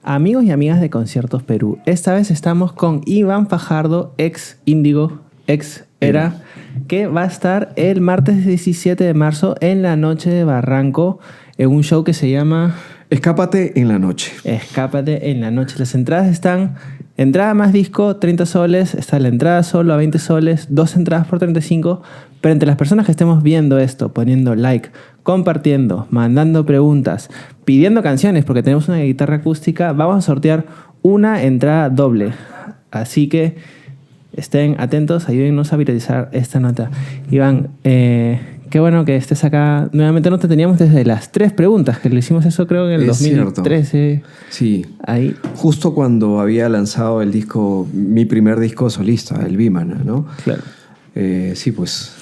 Amigos y amigas de Conciertos Perú, esta vez estamos con Iván Fajardo, ex Índigo, ex Era, que va a estar el martes 17 de marzo en la noche de Barranco en un show que se llama Escápate en la noche. Escápate en la noche. Las entradas están, entrada más disco, 30 soles, está la entrada solo a 20 soles, 2 entradas por 35, pero entre las personas que estemos viendo esto, poniendo like, compartiendo, mandando preguntas, pidiendo canciones, porque tenemos una guitarra acústica, vamos a sortear una entrada doble. Así que estén atentos, ayúdennos a viralizar esta nota. Iván, qué bueno que estés acá. Nuevamente no te teníamos desde las 3 preguntas, que le hicimos eso creo en el 2013. Sí, ahí. Justo cuando había lanzado el disco, mi primer disco solista, el Bimana, ¿no? Claro. Sí, pues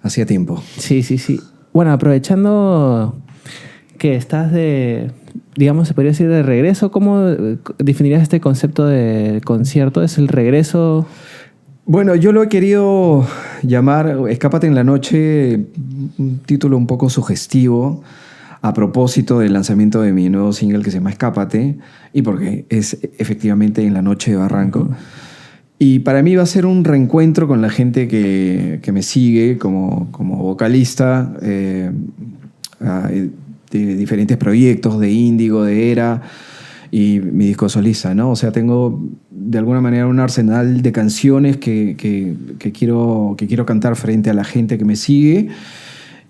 hacía tiempo. Sí. Bueno, aprovechando que estás digamos, se podría decir de regreso, ¿cómo definirías este concepto de concierto? ¿Es el regreso? Bueno, yo lo he querido llamar Escápate en la noche, un título un poco sugestivo a propósito del lanzamiento de mi nuevo single que se llama Escápate, y porque es efectivamente en la noche de Barranco. Uh-huh. Y para mí va a ser un reencuentro con la gente que me sigue como vocalista de diferentes proyectos, de Índigo, de Era y mi disco solista, ¿no? O sea, tengo de alguna manera un arsenal de canciones que quiero cantar frente a la gente que me sigue.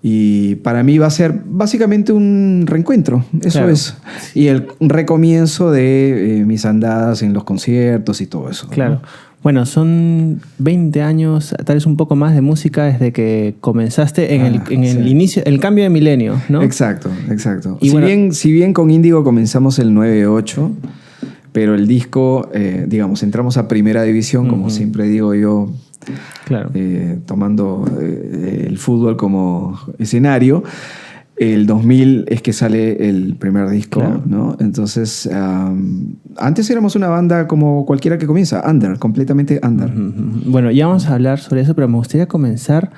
Y para mí va a ser básicamente un reencuentro, eso claro. Es. Y el recomienzo de mis andadas en los conciertos y todo eso. Claro. ¿No? Bueno, son 20 años, tal vez un poco más de música desde que comenzaste en el inicio, el cambio de milenio, ¿no? Exacto. Y si bien con Índigo comenzamos el 98, pero el disco, digamos, entramos a primera división, como siempre digo yo, claro. Tomando el fútbol como escenario. El 2000 es que sale el primer disco, claro. ¿No? Entonces, antes éramos una banda como cualquiera que comienza, completamente under. Bueno, ya vamos a hablar sobre eso, pero me gustaría comenzar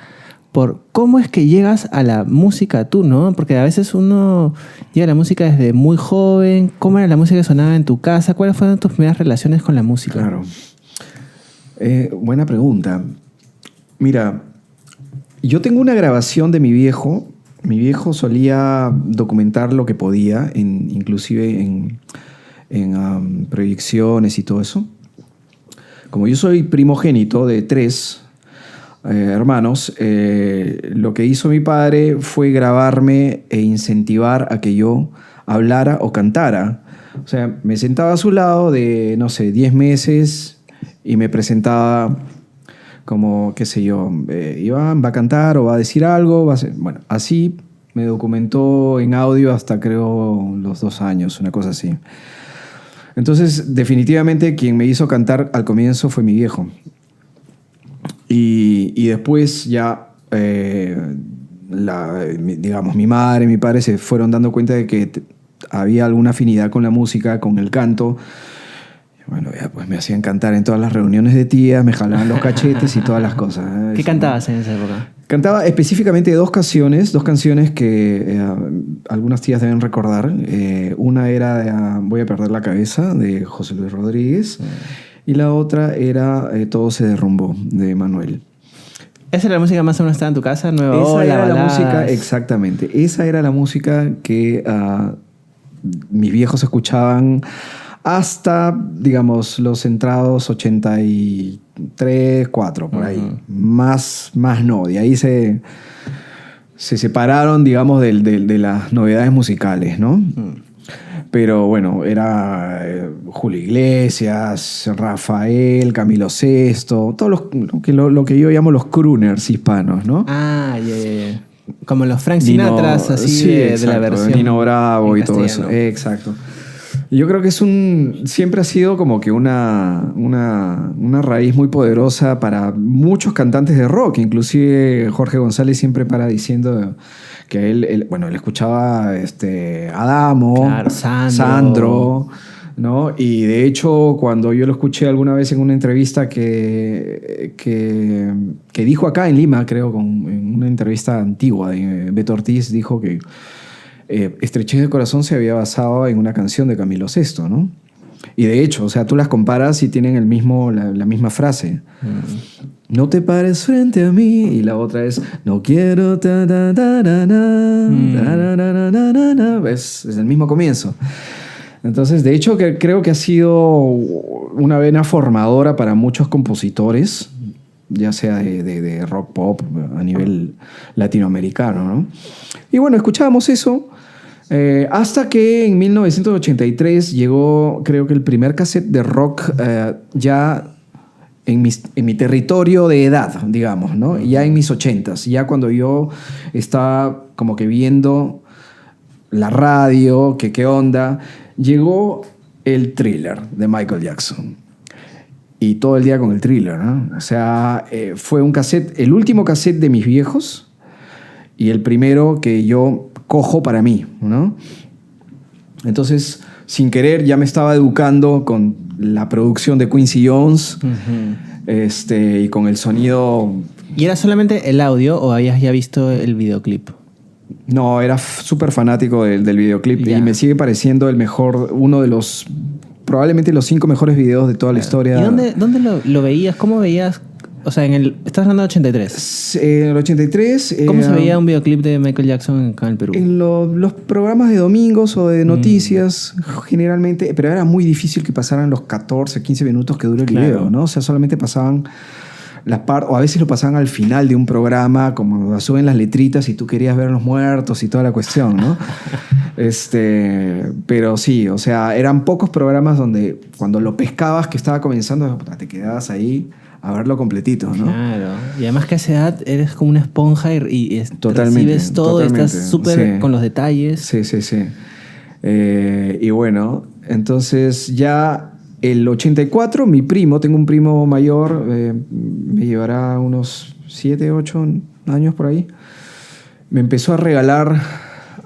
por cómo es que llegas a la música tú, ¿no? Porque a veces uno llega a la música desde muy joven. ¿Cómo era la música que sonaba en tu casa? ¿Cuáles fueron tus primeras relaciones con la música? Claro. Buena pregunta. Mira, yo tengo una grabación de mi viejo. Mi viejo solía documentar lo que podía, inclusive en proyecciones y todo eso. Como yo soy primogénito de 3 hermanos, lo que hizo mi padre fue grabarme e incentivar a que yo hablara o cantara. O sea, me sentaba a su lado de, no sé, 10 meses y me presentaba como, qué sé yo, Iván va a cantar o va a decir algo. Bueno, así me documentó en audio hasta creo los 2 años, una cosa así. Entonces, definitivamente quien me hizo cantar al comienzo fue mi viejo. Y después ya, digamos, mi madre y mi padre se fueron dando cuenta de que había alguna afinidad con la música, con el canto. Bueno, ya pues me hacían cantar en todas las reuniones de tías, me jalaban los cachetes y todas las cosas. ¿Qué cantabas en esa época? Cantaba específicamente dos canciones que algunas tías deben recordar. Una era Voy a perder la cabeza, de José Luis Rodríguez, y la otra era Todo se derrumbó, de Manuel. ¿Esa era la música más o menos estaba en tu casa? Esa era la música, exactamente. Esa era la música que mis viejos escuchaban hasta, digamos, los entrados 83, 4, por ahí. Más no. De ahí se separaron, digamos, de las novedades musicales, ¿no? Pero bueno, era Julio Iglesias, Rafael, Camilo Sesto, todos lo que yo llamo los crooners hispanos, ¿no? Ah, yeah. Como los Frank Sinatras, así sí, de la versión. Nino Bravo y todo castellano. eso. Exacto. Yo creo que siempre ha sido como que una raíz muy poderosa para muchos cantantes de rock. Inclusive Jorge González siempre para diciendo que él escuchaba Adamo, claro, Sandro, ¿no? Y de hecho, cuando yo lo escuché alguna vez en una entrevista que dijo acá en Lima, creo, en una entrevista antigua de Beto Ortiz, dijo que Estrechez de Corazón se había basado en una canción de Camilo Sesto, ¿no? Y de hecho, o sea, tú las comparas y tienen la misma frase. No te pares frente a mí. Y la otra es, no quiero ta ta ta ta ta. Es el mismo comienzo. Entonces, de hecho, creo que ha sido una vena formadora para muchos compositores, ya sea de rock pop a nivel latinoamericano, ¿no? Y bueno, escuchábamos eso hasta que en 1983 llegó, creo que el primer cassette de rock ya en mi territorio de edad, digamos, ¿no? Ya en mis 80s, ya cuando yo estaba como que viendo la radio, que qué onda, llegó el Thriller de Michael Jackson. Y todo el día con el Thriller, ¿no? O sea, fue un cassette, el último cassette de mis viejos y el primero que yo cojo para mí, ¿no? Entonces, sin querer, ya me estaba educando con la producción de Quincy Jones, y con el sonido. ¿Y era solamente el audio o habías ya visto el videoclip? No, era súper fanático del videoclip y me sigue pareciendo el mejor, uno de los, probablemente los 5 mejores videos de toda la historia. ¿Y dónde lo veías? ¿Cómo veías? O sea, estás hablando de 83. En el 83... ¿Cómo se veía un videoclip de Michael Jackson acá en el Perú? En los programas de domingos o de noticias, generalmente, pero era muy difícil que pasaran los 14, 15 minutos que dura el video, ¿no? O sea, solamente pasaban o a veces lo pasaban al final de un programa, como suben las letritas y tú querías ver a los muertos y toda la cuestión, ¿no? Pero sí, o sea, eran pocos programas donde cuando lo pescabas que estaba comenzando, te quedabas ahí a verlo completito, ¿no? Claro. Y además que a esa edad eres como una esponja y recibes todo, estás súper con los detalles. Sí. Y bueno, entonces ya el 84, mi primo, tengo un primo mayor, me llevará unos 7, 8 años por ahí, me empezó a regalar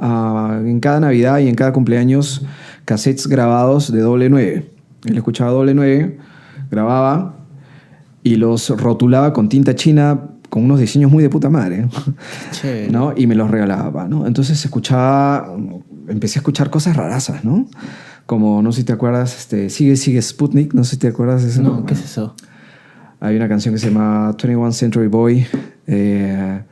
en cada Navidad y en cada cumpleaños cassettes grabados de doble 9. Él escuchaba doble 9, grababa y los rotulaba con tinta china con unos diseños muy de puta madre, ¿no? Y me los regalaba, ¿no? Entonces empecé a escuchar cosas rarazas, ¿no? Como, no sé si te acuerdas, Sigue Sputnik, no sé si te acuerdas de eso. No, ¿qué es eso? Hay una canción que se llama 21 Century Boy. ¿De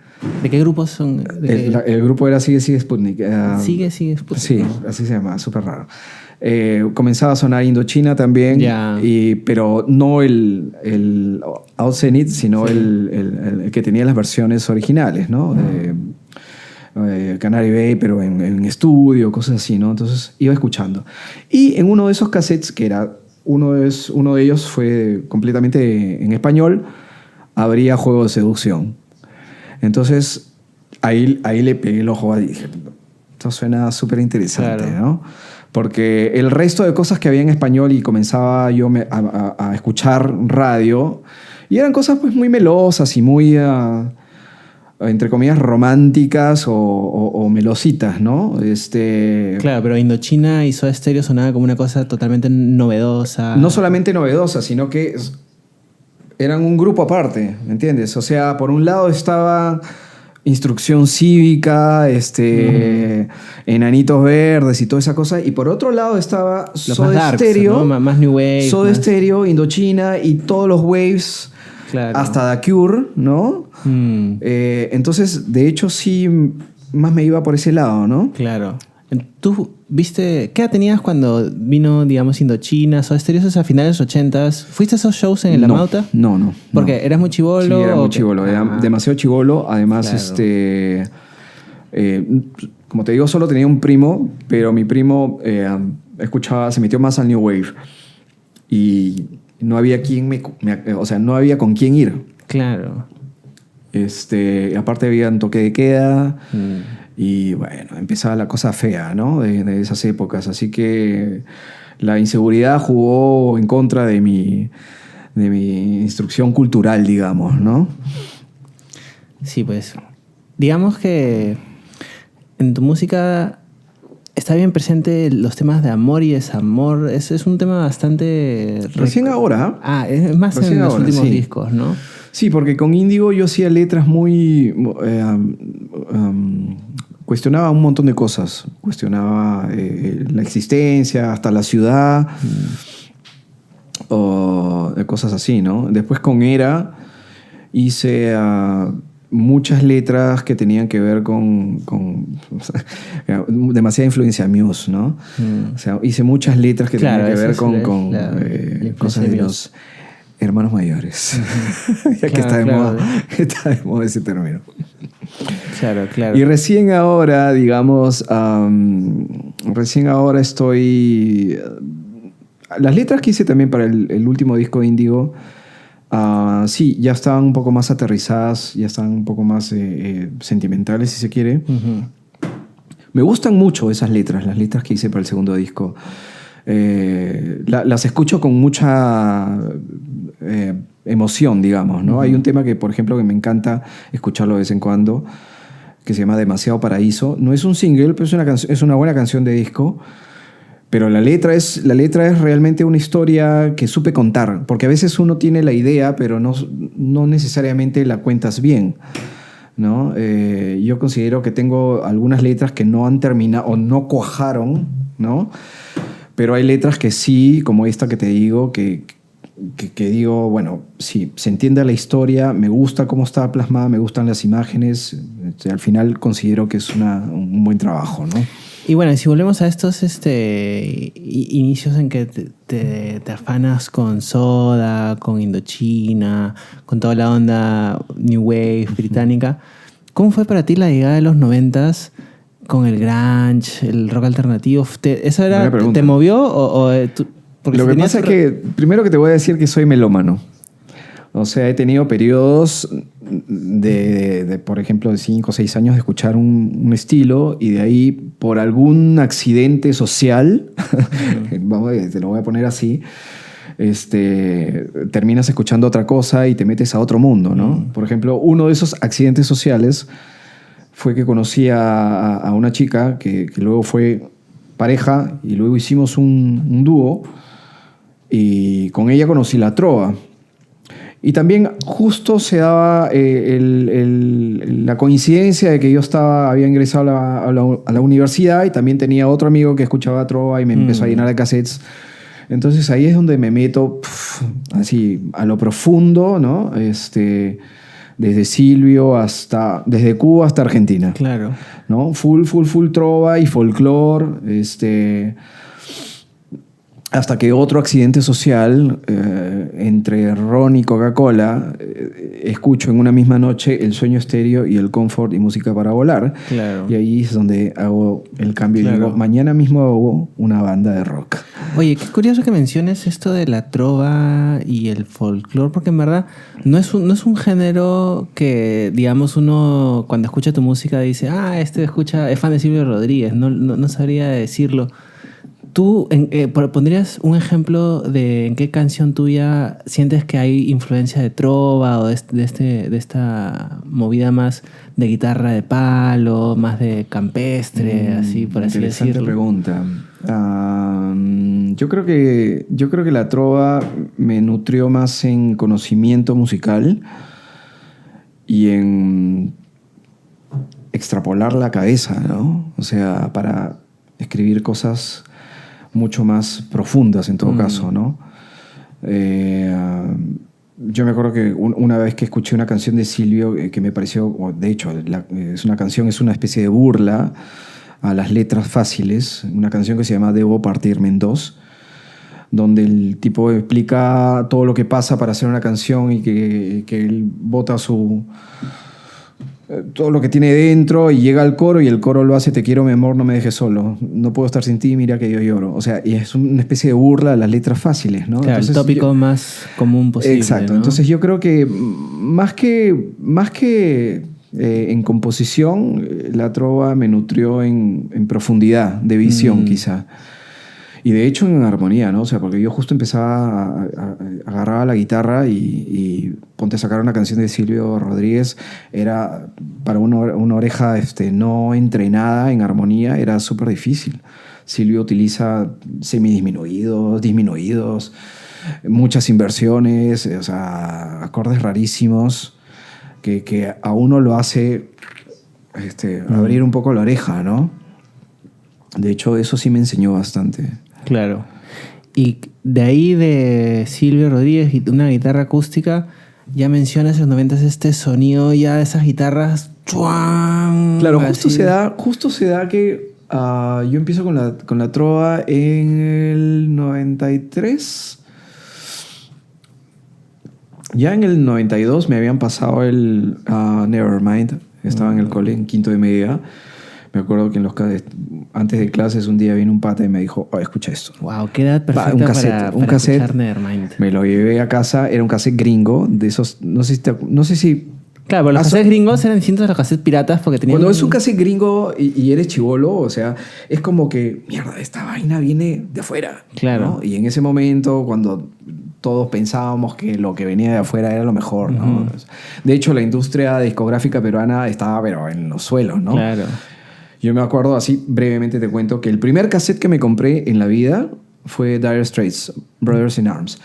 qué grupos son? El grupo era Sigue Sputnik. Sigue Sputnik. Sí, así se llama, súper raro. Comenzaba a sonar Indochina también, pero no el Out Zenith, sino el que tenía las versiones originales, ¿no? Canary Bay, pero en estudio, cosas así, ¿no? Entonces iba escuchando. Y en uno de esos cassettes, que era uno de ellos fue completamente en español, habría Juego de Seducción. Entonces ahí le pegué el ojo y dije, esto suena súper interesante, claro, ¿no? Porque el resto de cosas que había en español y comenzaba yo a escuchar radio, y eran cosas pues muy melosas y muy, entre comillas, románticas o melositas, ¿no? Claro, pero Indochina y Soda Stereo sonaba como una cosa totalmente novedosa. No solamente novedosa, sino que eran un grupo aparte, ¿me entiendes? O sea, por un lado estaba Instrucción Cívica, Enanitos Verdes y toda esa cosa, y por ototro lado estaba Soda Stereo, ¿no? Más New Wave, Soda Stereo, Indochina y todos los waves, claro, hasta The Cure, ¿no? Entonces, de hecho, sí, más me iba por ese lado, ¿no? Claro. ¿Tú viste, qué edad tenías cuando vino, digamos, Indochina, Soda Stereo, a finales de los 80s? ¿Fuiste a esos shows en La Mauta? No. ¿Porque eras muy chibolo? Sí, era muy chibolo, era demasiado chibolo. Además, claro, como te digo, solo tenía un primo, pero mi primo se metió más al New Wave. Y no había no había con quién ir. Claro. Aparte había un toque de queda. Y bueno, empezaba la cosa fea, ¿no? De esas épocas. Así que la inseguridad jugó en contra de mi instrucción cultural, digamos, ¿no? Sí, pues. Digamos que en tu música está bien presente los temas de amor y desamor. Es un tema bastante... Recién ahora. Es más recién en los últimos discos, ¿no? Sí, porque con Índigo yo hacía letras muy... cuestionaba un montón de cosas. Cuestionaba la existencia, hasta la ciudad. o cosas así, ¿no? Después con Era hice muchas letras que tenían que ver con o sea, demasiada influencia de Muse, ¿no? O sea, hice muchas letras que tenían que ver con cosas de los hermanos mayores. Ya que está de moda ese término. Claro, claro. Y recién ahora, digamos, recién ahora estoy... las letras que hice también para el último disco de Índigo, sí, ya estaban un poco más aterrizadas, ya están un poco más sentimentales, si se quiere. Uh-huh. Me gustan mucho esas letras, las letras que hice para el segundo disco. Las escucho con mucha emoción, digamos, ¿no? Uh-huh. Hay un tema que, por ejemplo, que me encanta escucharlo de vez en cuando, que se llama Demasiado Paraíso. No es un single, pero es una buena canción de disco. Pero la letra es realmente una historia que supe contar, porque a veces uno tiene la idea, pero no necesariamente la cuentas bien, ¿no? Yo considero que tengo algunas letras que no han terminado o no cuajaron, ¿no? Pero hay letras que sí, como esta que te digo, que digo, bueno, sí, se entiende la historia, me gusta cómo está plasmada, me gustan las imágenes, al final considero que es un buen trabajo, ¿no? Y bueno, si volvemos a estos inicios en que te afanas con Soda, con Indochina, con toda la onda New Wave británica, ¿cómo fue para ti la llegada de los 90s con el grunge, el rock alternativo? ¿Eso te movió o tú? Lo que pasa es que, primero que te voy a decir que soy melómano. O sea, he tenido periodos de por ejemplo, de 5 o 6 años de escuchar un estilo y de ahí, por algún accidente social, te lo voy a poner así, terminas escuchando otra cosa y te metes a otro mundo, ¿no? Por ejemplo, uno de esos accidentes sociales fue que conocí a una chica que luego fue pareja y luego hicimos un dúo y con ella conocí la trova. Y también justo se daba la coincidencia de que yo había ingresado a la universidad y también tenía otro amigo que escuchaba trova y me empezó a llenar de cassettes. Entonces ahí es donde me meto así a lo profundo, ¿no? Desde Silvio desde Cuba hasta Argentina. Claro. ¿No? Full trova y folclore, hasta que otro accidente social entre Ron y Coca-Cola, escucho en una misma noche El Sueño Estéreo y El Comfort y Música para Volar. Claro. Y ahí es donde hago el cambio. Claro. Y digo, mañana mismo hago una banda de rock. Oye, qué curioso que menciones esto de la trova y el folclore, porque en verdad no es un género que, digamos, uno cuando escucha tu música dice, es fan de Silvio Rodríguez. No sabría decirlo. ¿Tú pondrías un ejemplo de en qué canción tuya sientes que hay influencia de trova o de esta movida más de guitarra de palo, más de campestre, así por así decirlo? Interesante pregunta. Yo creo que la trova me nutrió más en conocimiento musical y en extrapolar la cabeza, ¿no? O sea, para escribir cosas mucho más profundas en todo caso, ¿no? Yo me acuerdo que una vez que escuché una canción de Silvio que me pareció, de hecho, es una especie de burla a las letras fáciles, una canción que se llama Debo partirme en dos, donde el tipo explica todo lo que pasa para hacer una canción y que él bota todo lo que tiene dentro y llega al coro y el coro lo hace: te quiero, mi amor, no me dejes solo, no puedo estar sin ti, mira que yo lloro. O sea, y es una especie de burla a las letras fáciles, ¿no? Claro, entonces, el tópico más común posible. Exacto, ¿no? Entonces yo creo que más que en composición, la trova me nutrió en profundidad de visión, quizá. Y de hecho en armonía, ¿no? O sea, porque yo justo empezaba agarraba la guitarra y ponte a sacar una canción de Silvio Rodríguez, era para una oreja no entrenada en armonía, era súper difícil. Silvio utiliza semidisminuidos, disminuidos, muchas inversiones, o sea, acordes rarísimos que a uno lo hace abrir un poco la oreja, ¿no? De hecho, eso sí me enseñó bastante. Claro. Y de ahí de Silvio Rodríguez, una guitarra acústica, ya mencionas en los 90 este sonido ya de esas guitarras. ¡Chuan! Claro, Así. justo se da que yo empiezo con la trova en el 93. Ya en el 92 me habían pasado el Nevermind. Estaba en el cole, en quinto de media. Me acuerdo que antes de clases un día vino un pata y me dijo, oh, escucha esto. Wow, qué edad perfecta Un cassette. escuchar Nevermind. Me lo llevé a casa, era un cassette gringo, de esos, no sé si Claro, pero los cassettes gringos eran distintos de los cassettes piratas porque tenían... Cuando es un cassette gringo y eres chibolo, o sea, es como que, mierda, esta vaina viene de afuera. Claro. ¿no? Y en ese momento, cuando todos pensábamos que lo que venía de afuera era lo mejor, ¿no? De hecho, la industria discográfica peruana estaba, pero en los suelos, ¿no? Claro. Yo me acuerdo, así brevemente te cuento, que el primer cassette que me compré en la vida fue Dire Straits, Brothers in Arms,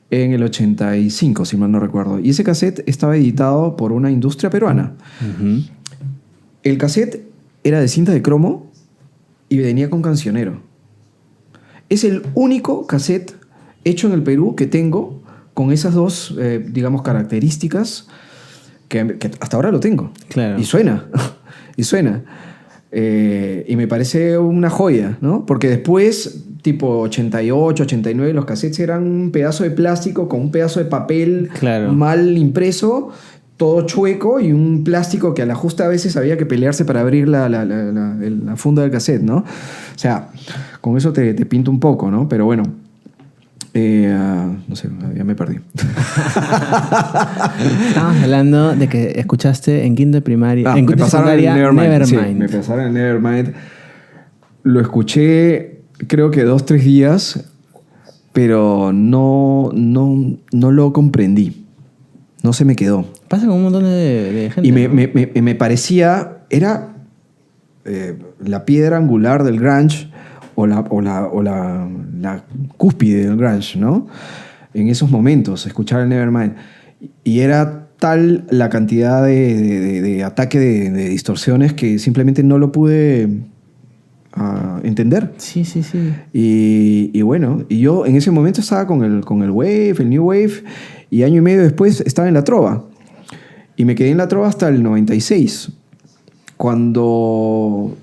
en el 85, si mal no recuerdo. Y ese cassette estaba editado por una industria peruana. Uh-huh. El cassette era de cinta de cromo y venía con cancionero. Es el único cassette hecho en el Perú que tengo con esas dos, digamos, características que hasta ahora lo tengo. Claro. Y suena. Y suena. Y me parece una joya, ¿no? Porque después, tipo 88, 89, los cassettes eran un pedazo de plástico con un pedazo de papel mal impreso, todo chueco y un plástico que a la justa a veces había que pelearse para abrir la funda del cassette, ¿no? O sea, con eso te pinto un poco, ¿no? Pero bueno, no sé, ya me perdí. Estamos hablando de que escuchaste en quinto de primaria, en me quinto de pasaron secundaria, el Nevermind. Sí, Nevermind. me pasaron el Nevermind. Lo escuché creo que 2-3 días, pero no lo comprendí. No se me quedó. Pasa con un montón de gente. Y ¿no? me parecía, era la piedra angular del grunge o la cúspide del grunge, ¿no? En esos momentos, escuchar el Nevermind. Y era tal la cantidad de ataque de distorsiones que simplemente no lo pude entender. Sí. Y bueno, y yo en ese momento estaba con el Wave, el New Wave, y año y medio después estaba en la trova. Y me quedé en la trova hasta el 96. Cuando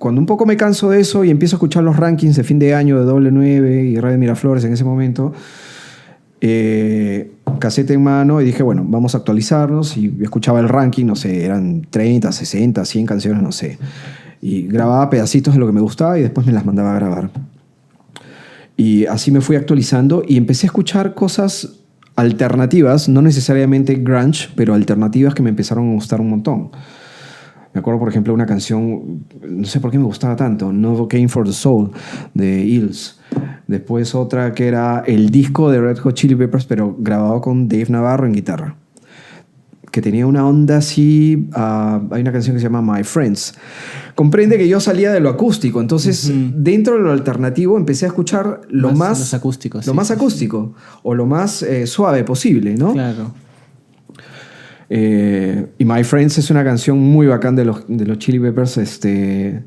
un poco me canso de eso y empiezo a escuchar los rankings de fin de año de Doble 9 y Radio Miraflores en ese momento, casete en mano y dije, bueno, vamos a actualizarnos. Y escuchaba el ranking, no sé, eran 30, 60, 100 canciones, no sé. Y grababa pedacitos de lo que me gustaba y después me las mandaba a grabar. Y así me fui actualizando y empecé a escuchar cosas alternativas, no necesariamente grunge, pero alternativas que me empezaron a gustar un montón. Me acuerdo, por ejemplo, una canción, no sé por qué me gustaba tanto, Novocaine for the Soul, de Eels. Después otra que era el disco de Red Hot Chili Peppers, pero grabado con Dave Navarro en guitarra. Que tenía una onda así, hay una canción que se llama My Friends. Comprende que yo salía de lo acústico, entonces dentro de lo alternativo empecé a escuchar lo más acústico, más acústico o lo más suave posible, ¿no? Claro. Y My Friends es una canción muy bacán de los Chili Peppers, que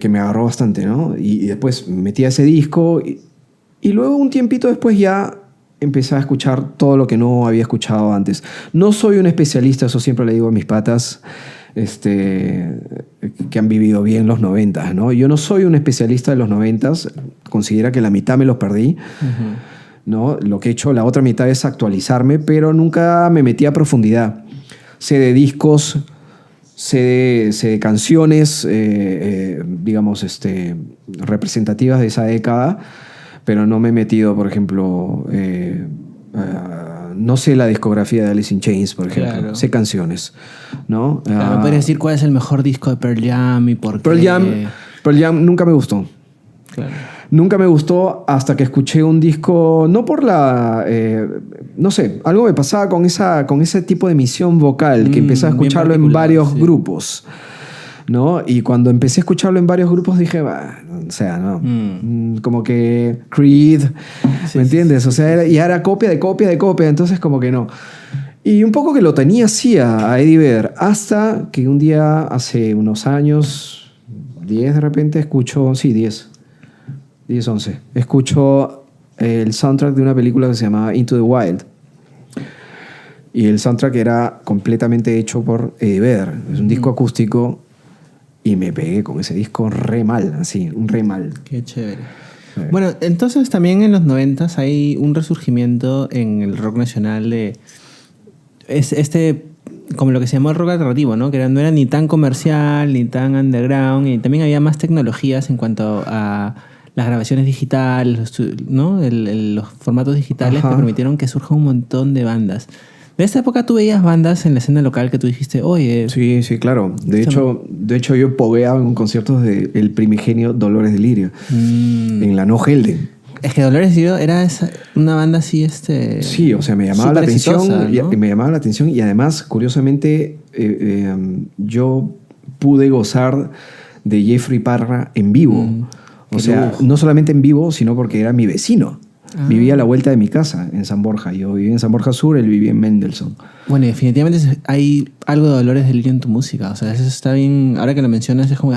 me agarró bastante, ¿no? Y después metí a ese disco y luego un tiempito después ya empecé a escuchar todo lo que no había escuchado antes. No soy un especialista, eso siempre le digo a mis patas que han vivido bien los 90, ¿no? Yo no soy un especialista de los 90, considera que la mitad me los perdí. ¿No? Lo que he hecho la otra mitad es actualizarme, pero nunca me metí a profundidad. Sé de discos, sé de canciones, digamos, representativas de esa década, pero no me he metido, por ejemplo, no sé la discografía de Alice in Chains, por ejemplo. Claro. Sé canciones, ¿no? Claro, ¿me podrías decir cuál es el mejor disco de Pearl Jam y por qué? Pearl Jam nunca me gustó. Claro. Nunca me gustó hasta que escuché un disco, no por la... no sé, algo me pasaba con ese tipo de emisión vocal, que empecé a escucharlo en varios grupos, ¿no? Y cuando empecé a escucharlo en varios grupos dije, o sea, ¿no? Como que Creed, ¿me entiendes? O sea, y era copia de copia de copia, entonces como que no. Y un poco que lo tenía así a Eddie Vedder, hasta que un día, hace unos años, 10 de repente, escucho, sí, 10 10, 11. Escucho el soundtrack de una película que se llamaba Into the Wild. Y el soundtrack era completamente hecho por Eddie Vedder. Es un disco acústico y me pegué con ese disco re mal, así, un re mal. Qué chévere. Bueno, entonces también en los 90s hay un resurgimiento en el rock nacional de como lo que se llamó el rock alternativo, ¿no? Que no era ni tan comercial, ni tan underground, y también había más tecnologías en cuanto a las grabaciones digitales, ¿no? Los formatos digitales que permitieron que surja un montón de bandas. De esta época tú veías bandas en la escena local que tú dijiste, oye... Sí, claro. De hecho yo pogueaba en conciertos del primigenio Dolores de Lirio, en la No Helden. Es que Dolores de Lirio era una banda así, Sí, o sea, me llamaba la atención, exitosa, ¿no? y me llamaba la atención, y además, curiosamente, yo pude gozar de Jeffrey Parra en vivo. O sea, no solamente en vivo, sino porque era mi vecino. Vivía a la vuelta de mi casa, en San Borja. Yo vivía en San Borja Sur, él vivía en Mendelssohn. Bueno, definitivamente hay algo de Dolores de Lirio en tu música. O sea, eso está bien. Ahora que lo mencionas, es como,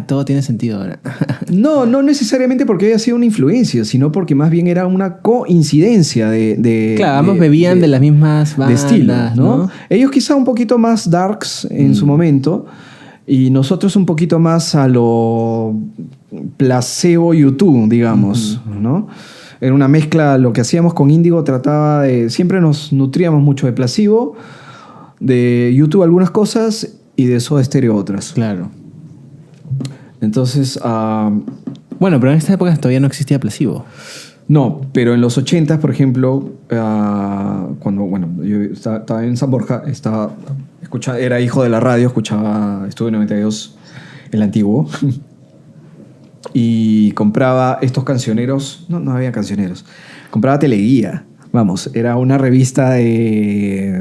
todo tiene sentido ahora. No necesariamente porque haya sido una influencia, sino porque más bien era una coincidencia de claro, ambos bebían de las mismas bandas. De estilo, ¿no? Ellos quizá un poquito más darks en su momento, y nosotros un poquito más a lo placebo YouTube, digamos, ¿no? Era una mezcla. Lo que hacíamos con Índigo trataba de... Siempre nos nutríamos mucho de Placebo, de YouTube algunas cosas y de Soda Stereo otras. Claro. Entonces... bueno, pero en esta época todavía no existía Placebo. No, pero en los 80s, por ejemplo, cuando yo estaba en San Borja, era hijo de la radio, estuve en 92, el antiguo, y compraba estos cancioneros. No había cancioneros. Compraba Teleguía. Vamos, era una revista de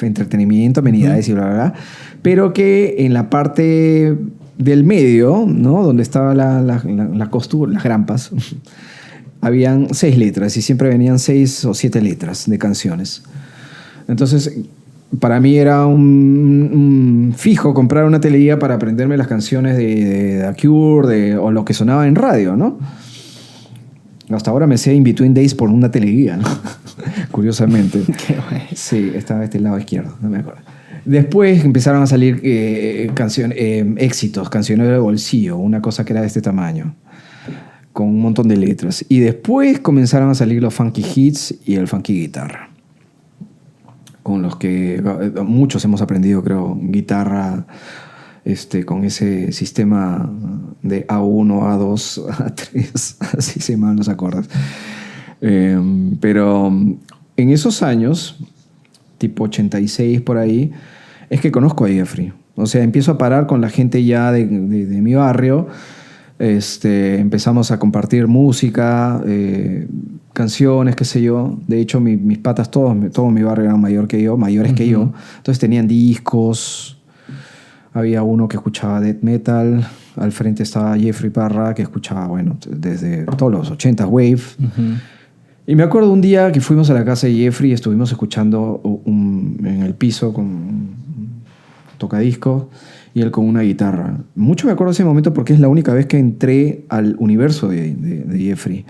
entretenimiento, amenidades y bla, bla, bla. Pero que en la parte del medio, ¿no? Donde estaba la costura, las grampas, habían 6 letras y siempre venían 6 o 7 letras de canciones. Entonces, para mí era un fijo comprar una teleguía para aprenderme las canciones de The Cure o lo que sonaba en radio, ¿no? Hasta ahora me sé In Between Days por una teleguía, ¿no? Curiosamente. Qué bueno. Sí, estaba de este lado izquierdo, no me acuerdo. Después empezaron a salir éxitos, canciones de bolsillo, una cosa que era de este tamaño, con un montón de letras. Y después comenzaron a salir los funky hits y el funky guitarra, con los que muchos hemos aprendido, creo, guitarra, con ese sistema de A1, A2, A3, así se llaman los acordes. Pero en esos años, tipo 86 por ahí, es que conozco a Jeffrey. O sea, empiezo a parar con la gente ya de mi barrio. Empezamos a compartir música, canciones, qué sé yo. De hecho, mis patas, todo mi barrio eran mayores que yo. Entonces tenían discos. Había uno que escuchaba death metal. Al frente estaba Jeffrey Parra, que escuchaba, bueno, desde todos los 80 Wave. Y me acuerdo un día que fuimos a la casa de Jeffrey y estuvimos escuchando en el piso con un tocadiscos y él con una guitarra. Mucho me acuerdo de ese momento porque es la única vez que entré al universo de Jeffrey.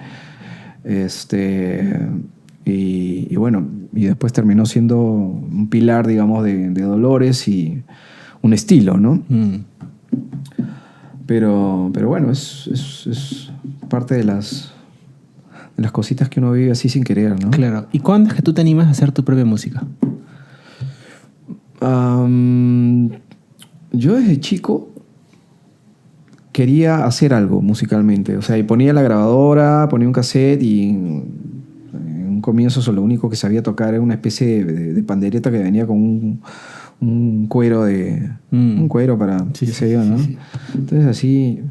Y bueno, y después terminó siendo un pilar, digamos, de Dolores y un estilo, ¿no? Pero bueno, es parte de las cositas que uno vive así sin querer, ¿no? Claro. ¿Y cuándo es que tú te animas a hacer tu propia música? Yo desde chico quería hacer algo musicalmente. O sea, y ponía la grabadora, ponía un cassette y en un comienzo lo único que sabía tocar era una especie de pandereta que venía con un cuero un cuero para qué sé yo, ¿no? Sí. Entonces así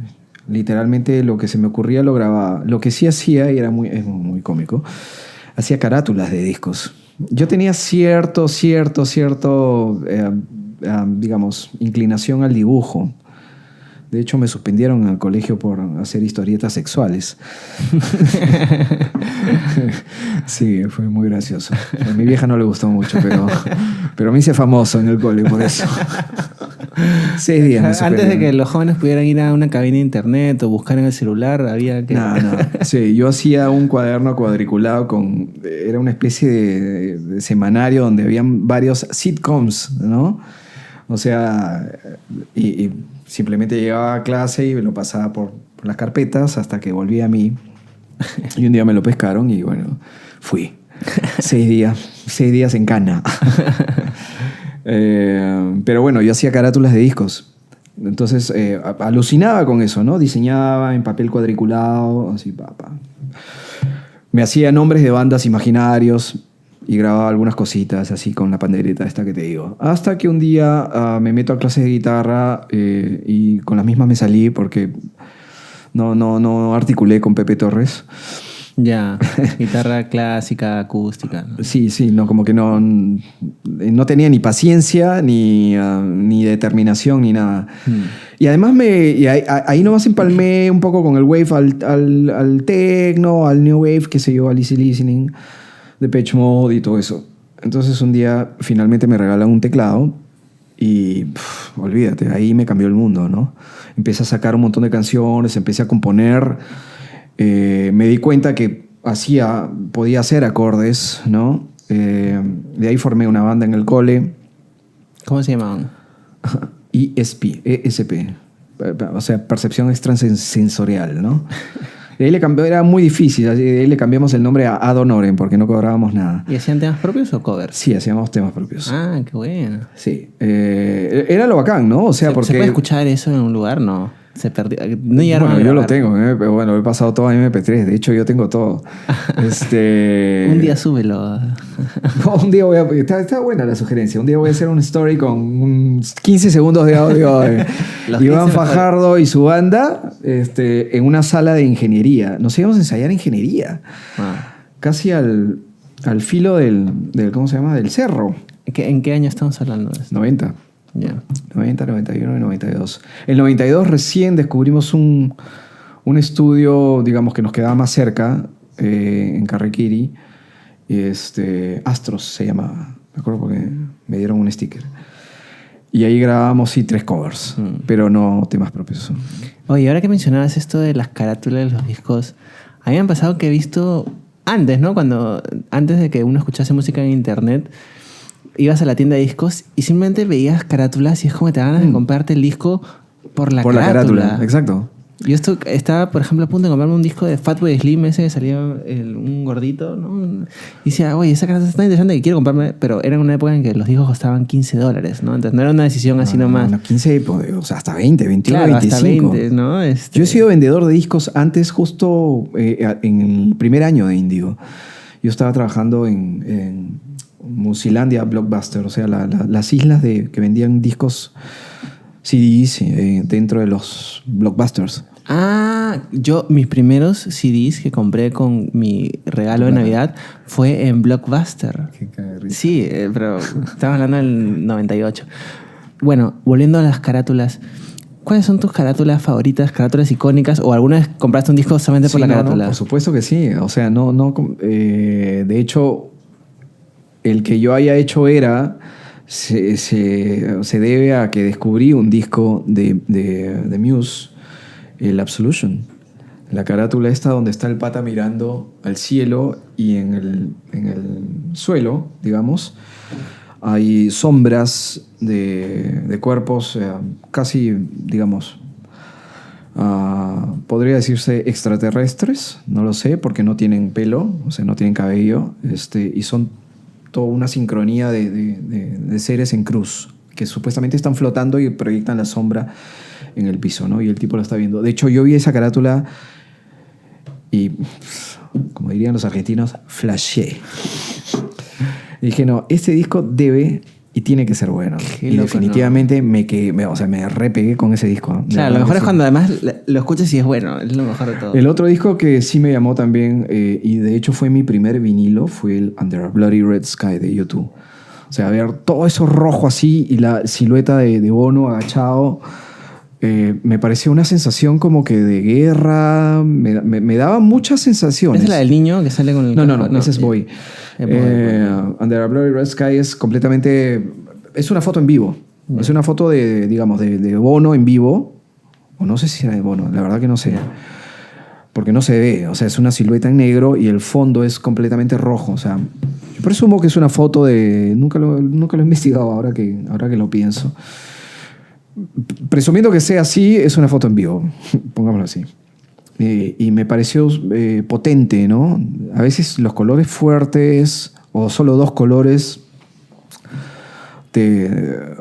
literalmente lo que se me ocurría lo grababa. Lo que sí hacía, y es muy cómico, hacía carátulas de discos. Yo tenía cierto digamos, inclinación al dibujo. De hecho, me suspendieron en el colegio por hacer historietas sexuales. Sí, fue muy gracioso. A mi vieja no le gustó mucho, pero me hice famoso en el cole por eso. 6 días me Antes superé. de que los jóvenes pudieran ir a una cabina de internet o buscar en el celular, había que... No. Sí, yo hacía un cuaderno cuadriculado era una especie de semanario donde habían varios sitcoms, ¿no? O sea, y simplemente llegaba a clase y me lo pasaba por las carpetas hasta que volví a mí. Y un día me lo pescaron y bueno, fui. 6 días en cana. Pero bueno, yo hacía carátulas de discos. Entonces alucinaba con eso, ¿no? Diseñaba en papel cuadriculado, así, Me hacía nombres de bandas imaginarios y grababa algunas cositas así con la pandereta esta que te digo. Hasta que un día me meto a clases de guitarra y con las mismas me salí porque no articulé con Pepe Torres. Ya, guitarra clásica, acústica, ¿no? Sí, no, como que no tenía ni paciencia, ni determinación, ni nada. Y además ahí nomás empalmé un poco con el wave al techno, al new wave, qué sé yo, al easy listening, Depeche Mode y todo eso. Entonces un día finalmente me regalan un teclado y olvídate, ahí me cambió el mundo, ¿no? Empecé a sacar un montón de canciones, empecé a componer. Me di cuenta que podía hacer acordes, ¿no? De ahí formé una banda en el cole. ¿Cómo se llamaban? ESP. O sea, percepción extrasensorial, ¿no? De ahí era muy difícil. De ahí le cambiamos el nombre a Ad Honorem porque no cobrábamos nada. ¿Y hacían temas propios o covers? Sí, hacíamos temas propios. Ah, qué bueno. Sí. Era lo bacán, ¿no? O sea, porque... ¿Se puede escuchar eso en un lugar? No. Se perdió. No llegaron bueno, a yo lo grabar. tengo, pero bueno, he pasado todo a MP3. De hecho, yo tengo todo. Un día súbelo. Un día está buena la sugerencia. Un día voy a hacer un story con 15 segundos de audio de Iván Fajardo y su banda en una sala de ingeniería. Nos íbamos a ensayar ingeniería. Casi al filo del ¿cómo se llama? Del cerro. ¿En qué año estamos hablando de esto? 90. Yeah. 90, 91 y 92. El 92 recién descubrimos un estudio, digamos, que nos quedaba más cerca, en Carrequiri. Astros se llamaba. Me acuerdo porque me dieron un sticker. Y ahí grabábamos, sí, 3 covers, pero no temas propios. Oye, ahora que mencionabas esto de las carátulas de los discos, a mí me han pasado que he visto antes, ¿no? Antes de que uno escuchase música en internet, ibas a la tienda de discos y simplemente veías carátulas y es como te dan ganas de comprarte el disco por la carátula. Exacto. Yo estaba, por ejemplo, a punto de comprarme un disco de Fatboy Slim, ese que salía un gordito, ¿no? Y decía, oye, esa carátula está interesante que quiero comprarme, pero era una época en que los discos costaban $15, ¿no? Entonces no era una decisión así nomás. No, 15, o sea, hasta 20, 21, claro, 25. Hasta 20, ¿no? Yo he sido vendedor de discos antes, justo en el primer año de Indigo. Yo estaba trabajando en Musilandia Blockbuster, o sea, las islas que vendían discos CDs dentro de los blockbusters. Mis primeros CDs que compré con mi regalo de Navidad fue en Blockbuster. Qué cagarrita. Sí, pero estamos hablando del 98. Bueno, volviendo a las carátulas, ¿cuáles son tus carátulas favoritas, carátulas icónicas? ¿O alguna vez compraste un disco solamente por la carátula? No, por supuesto que sí. O sea, de hecho, el que yo haya hecho se debe a que descubrí un disco de Muse, el Absolution. La carátula esta donde está el pata mirando al cielo y en el suelo, digamos, hay sombras de cuerpos casi, digamos, podría decirse extraterrestres, no lo sé, porque no tienen pelo, o sea, no tienen cabello, y son toda una sincronía de seres en cruz, que supuestamente están flotando y proyectan la sombra en el piso, ¿no? Y el tipo lo está viendo. De hecho, yo vi esa carátula y, como dirían los argentinos, flashé. Y dije, no, este disco debe y tiene que ser bueno. Qué y loco, definitivamente me repegué con ese disco. Claro, lo mejor es cuando además lo escuchas y es bueno, es lo mejor de todo. El otro disco que sí me llamó también, y de hecho fue mi primer vinilo, fue el Under a Bloody Red Sky de U2. O sea, ver todo eso rojo así y la silueta de Bono agachado, me pareció una sensación como que de guerra, me daba muchas sensaciones. ¿Esa es la del niño que sale con el... No, ese es Boy. Under a Bloody Red Sky es completamente... Es una foto en vivo. Yeah. Es una foto digamos, de Bono en vivo. O no sé si era de Bono, la verdad que no sé. Porque no se ve, o sea, es una silueta en negro y el fondo es completamente rojo. O sea, yo presumo que es una foto de... Nunca lo he investigado ahora que lo pienso. Presumiendo que sea así, es una foto en vivo, pongámoslo así. Y me pareció potente, ¿no? A veces los colores fuertes o solo dos colores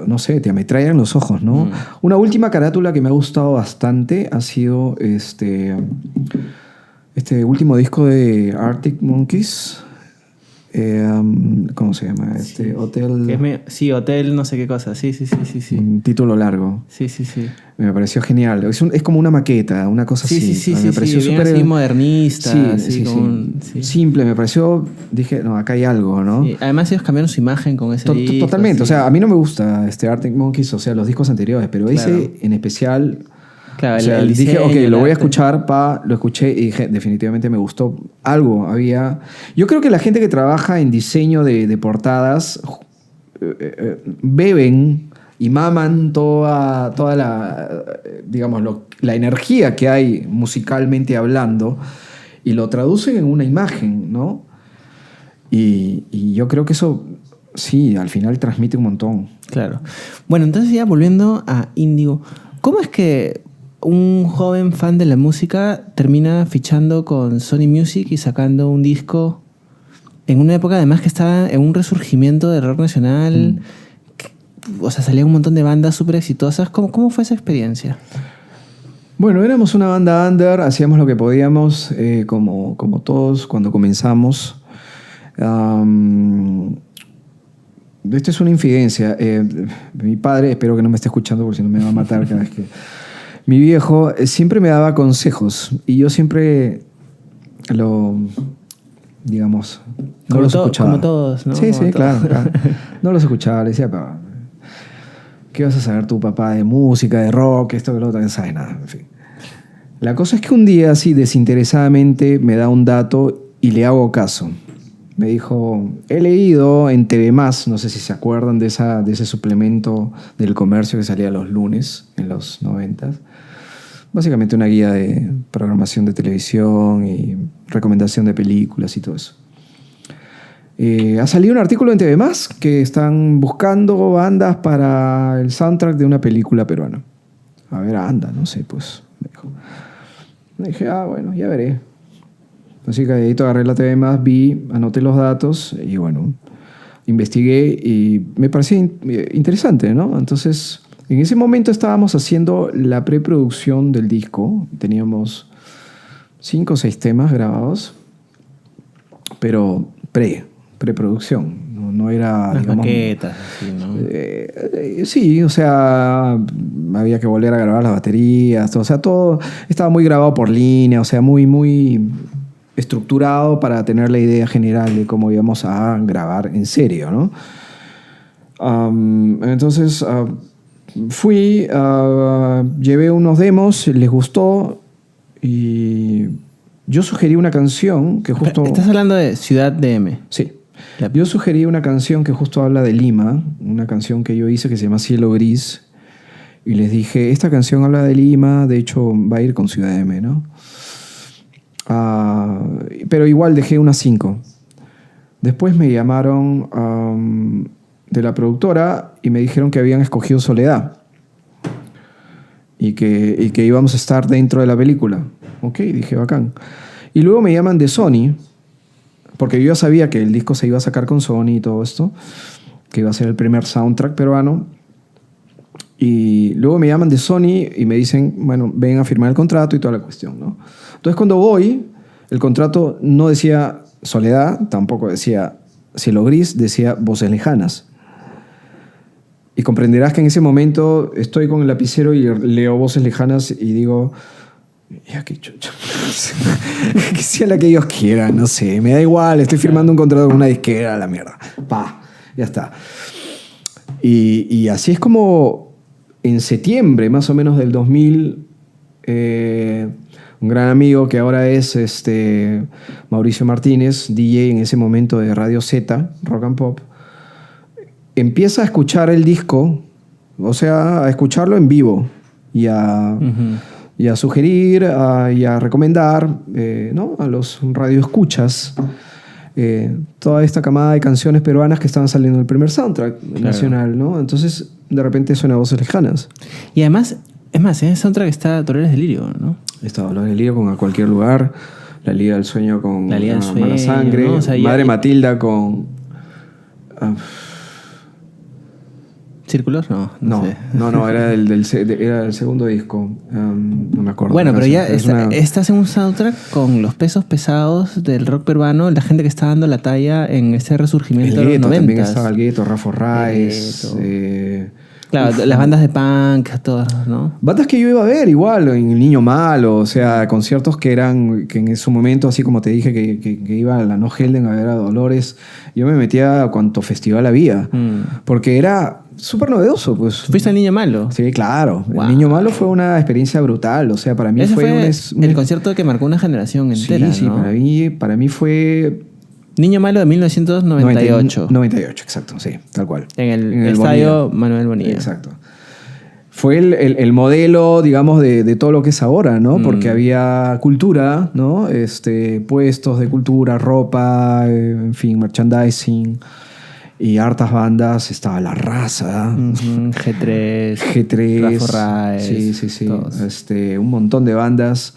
no sé, te ametrallan los ojos, ¿no? Una última carátula que me ha gustado bastante ha sido este último disco de Arctic Monkeys. ¿Cómo se llama? Sí. Hotel... Sí, Hotel no sé qué cosa. Sí. Un título largo. Sí. Me pareció genial. Es como una maqueta, una cosa así. Sí. Me pareció bien súper así modernista. Sí. Sí. Simple, me pareció... Dije, no, acá hay algo, ¿no? Sí. Además ellos cambiaron su imagen con ese disco. Totalmente. Sí. O sea, a mí no me gusta Arctic Monkeys, o sea, los discos anteriores, pero Claro. ese en especial... Claro, O sea, el dije, diseño, ok, lo voy a arte. escuchar, lo escuché y dije, definitivamente me gustó. Algo había... Yo creo que la gente que trabaja en diseño de portadas beben y maman toda la, digamos, la energía que hay musicalmente hablando y lo traducen en una imagen, ¿no? Y yo creo que eso, sí, al final transmite un montón. Claro. Bueno, entonces ya volviendo a Índigo, ¿cómo es que un joven fan de la música termina fichando con Sony Music y sacando un disco en una época además que estaba en un resurgimiento del rock nacional? O sea, salían un montón de bandas súper exitosas. ¿Cómo fue esa experiencia? Bueno, éramos una banda under, hacíamos lo que podíamos, como todos cuando comenzamos. Esto es una infidencia. Mi padre, espero que no me esté escuchando porque si no me va a matar cada vez que... Mi viejo siempre me daba consejos y yo siempre digamos, no los escuchaba. Como todos, ¿no? Sí, Como claro, todos. claro. No los escuchaba, le decía, papá, ¿qué vas a saber tu papá de música, de rock, esto que lo otro? No sabes nada, en fin. La cosa es que un día, así desinteresadamente, me da un dato y le hago caso. Me dijo, he leído en TV+, no sé si se acuerdan de ese suplemento del comercio que salía los lunes en los 90. Básicamente una guía de programación de televisión y recomendación de películas y todo eso. Ha salido un artículo en TV+, que están buscando bandas para el soundtrack de una película peruana. A ver, anda, no sé, pues, me dijo. Me dije, bueno, ya veré. Así que ahí agarré la TV+, anoté los datos y bueno, investigué y me parecía interesante, ¿no? Entonces, en ese momento estábamos haciendo la preproducción del disco. Teníamos 5 o 6 temas grabados, pero preproducción. No era, Las digamos, maquetas, así, ¿no? sí, o sea, había que volver a grabar las baterías, o sea, todo estaba muy grabado por línea, o sea, muy estructurado para tener la idea general de cómo íbamos a grabar en serio, ¿no? Entonces fui, llevé unos demos, les gustó y yo sugerí una canción que justo... Estás hablando de Ciudad DM. Sí. Yo sugerí una canción que justo habla de Lima, una canción que yo hice que se llama Cielo Gris, y les dije, esta canción habla de Lima, de hecho va a ir con Ciudad M, ¿no? Pero igual dejé unas 5. Después me llamaron de la productora y me dijeron que habían escogido Soledad y que íbamos a estar dentro de la película. Ok, dije, bacán. Y luego me llaman de Sony, porque yo ya sabía que el disco se iba a sacar con Sony y todo esto, que iba a ser el primer soundtrack peruano. Y luego me llaman de Sony y me dicen, bueno, ven a firmar el contrato y toda la cuestión, ¿no? Entonces cuando voy, el contrato no decía Soledad, tampoco decía Cielo Gris, decía Voces Lejanas. Y comprenderás que en ese momento estoy con el lapicero y leo Voces Lejanas y digo... Ya qué chucha. Que sea la que ellos quieran, no sé, me da igual, estoy firmando un contrato con una disquera, la mierda. Ya está. Y así es como en septiembre, más o menos del 2000, un gran amigo que ahora es Mauricio Martínez, DJ en ese momento de Radio Z, Rock and Pop, empieza a escuchar el disco O sea, a escucharlo en vivo y a, y a sugerir y a recomendar, ¿no? A los radioescuchas toda esta camada de canciones peruanas que estaban saliendo en el primer soundtrack nacional, ¿no? Entonces, de repente suena Voces Lejanas. Y además, es más, en ese soundtrack está Dolores Delirio, ¿no? Está Dolores Delirio con A Cualquier Lugar, La Liga del Sueño con La Liga del Sueño, Mala Sangre, ¿no? O sea, Madre Matilda con... ¿Círculos? No sé. No, era era el segundo disco. No me acuerdo. Bueno, pero ya Es estás en un soundtrack con los pesos pesados del rock peruano, la gente que está dando la talla en ese resurgimiento de los 90. También estaba el Gueto, Rafa Raez. Claro, las bandas de punk, todas, ¿no? Bandas que yo iba a ver igual, en El Niño Malo, o sea, conciertos que en su momento, así como te dije, que iba a la No Helden a ver a Dolores, yo me metía a cuanto festival había, porque era súper novedoso, pues. ¿Fuiste al Niño Malo? Sí, claro. Wow. El Niño Malo fue una experiencia brutal, o sea, para mí Ese fue un el concierto que marcó una generación entera, sí, ¿no? para mí fue... Niño Malo de 1998. 98, exacto, sí, tal cual. En el estadio Bonilla. Manuel Bonilla. Exacto. Fue el modelo, digamos, de todo lo que es ahora, ¿no? Porque había cultura, ¿no? Puestos de cultura, ropa, en fin, merchandising y hartas bandas. Estaba La Raza. G3. Rafa Raez. Sí. Un montón de bandas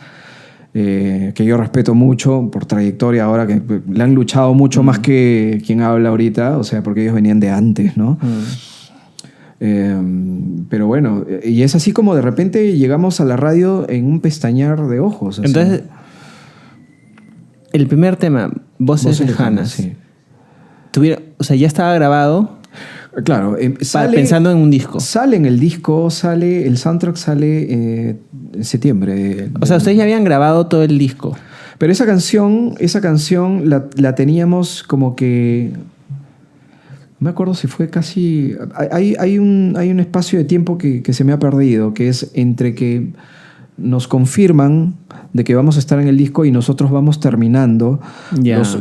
que yo respeto mucho por trayectoria ahora, que le han luchado mucho más que quien habla ahorita, o sea, porque ellos venían de antes, ¿no? Pero bueno, y es así como de repente llegamos a la radio en un pestañear de ojos. Así. Entonces, el primer tema, Voces Lejanas, sí. O sea, ya estaba grabado. Claro, pensando en un disco. Sale en el disco, el soundtrack sale en septiembre. O sea, ustedes ya habían grabado todo el disco. Pero esa canción la teníamos como que... No me acuerdo si fue casi... Hay un espacio de tiempo que se me ha perdido, que es entre que nos confirman de que vamos a estar en el disco y nosotros vamos terminando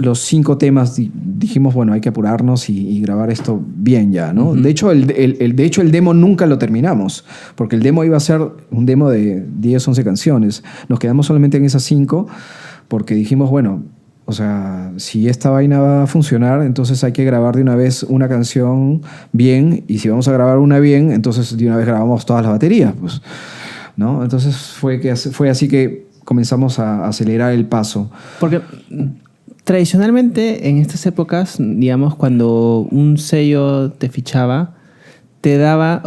los 5 temas. Dijimos, bueno, hay que apurarnos y grabar esto bien ya, ¿no? De hecho, el demo nunca lo terminamos, porque el demo iba a ser un demo de 10, 11 canciones. Nos quedamos solamente en esas 5 porque dijimos, bueno, o sea, si esta vaina va a funcionar, entonces hay que grabar de una vez una canción bien, y si vamos a grabar una bien, entonces de una vez grabamos todas las baterías, pues, ¿no? Entonces fue así que comenzamos a acelerar el paso. Porque tradicionalmente en estas épocas, digamos, cuando un sello te fichaba, te daba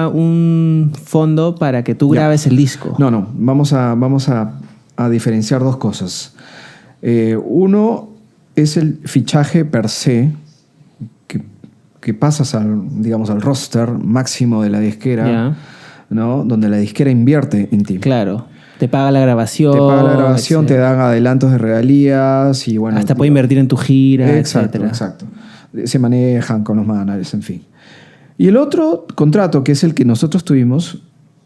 un fondo para que tú grabes el disco. No, vamos a diferenciar 2 cosas. Uno es el fichaje per se, que pasas al roster máximo de la disquera, ¿no? Donde la disquera invierte en ti. Claro. Te paga la grabación. Te dan adelantos de regalías y bueno. Hasta puede invertir en tu gira, exacto, etcétera. Exacto. Se manejan con los managers, en fin. Y el otro contrato, que es el que nosotros tuvimos,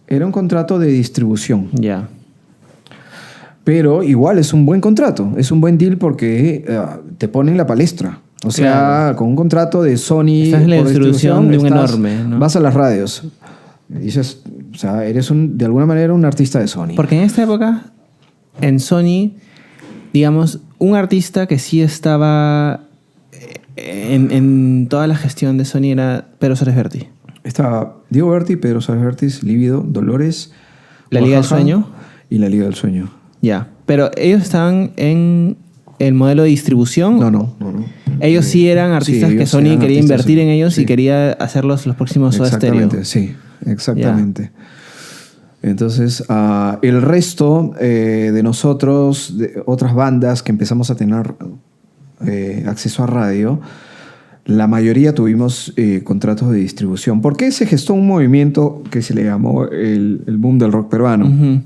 era un contrato de distribución. Ya. Pero igual es un buen contrato, es un buen deal porque te ponen la palestra. O sea, con un contrato de Sony. Estás en la distribución de un enorme, ¿no? Vas a las radios. Dices, o sea, eres de alguna manera un artista de Sony. Porque en esta época, en Sony, digamos, un artista que sí estaba en toda la gestión de Sony era Pedro Suárez Vértiz. Estaba Diego Berti, Pedro Suárez Vértiz, Lívido, Dolores, La Liga del Sueño. Y La Liga del Sueño. Ya. Pero ellos estaban en el modelo de distribución. No. Ellos sí eran artistas que Sony quería invertir en ellos y quería hacerlos los próximos Soda Stereo. Exactamente, sí. Exactamente. Entonces, el resto de nosotros, de otras bandas que empezamos a tener acceso a radio, la mayoría tuvimos contratos de distribución. Porque se gestó un movimiento que se le llamó el boom del rock peruano. Uh-huh.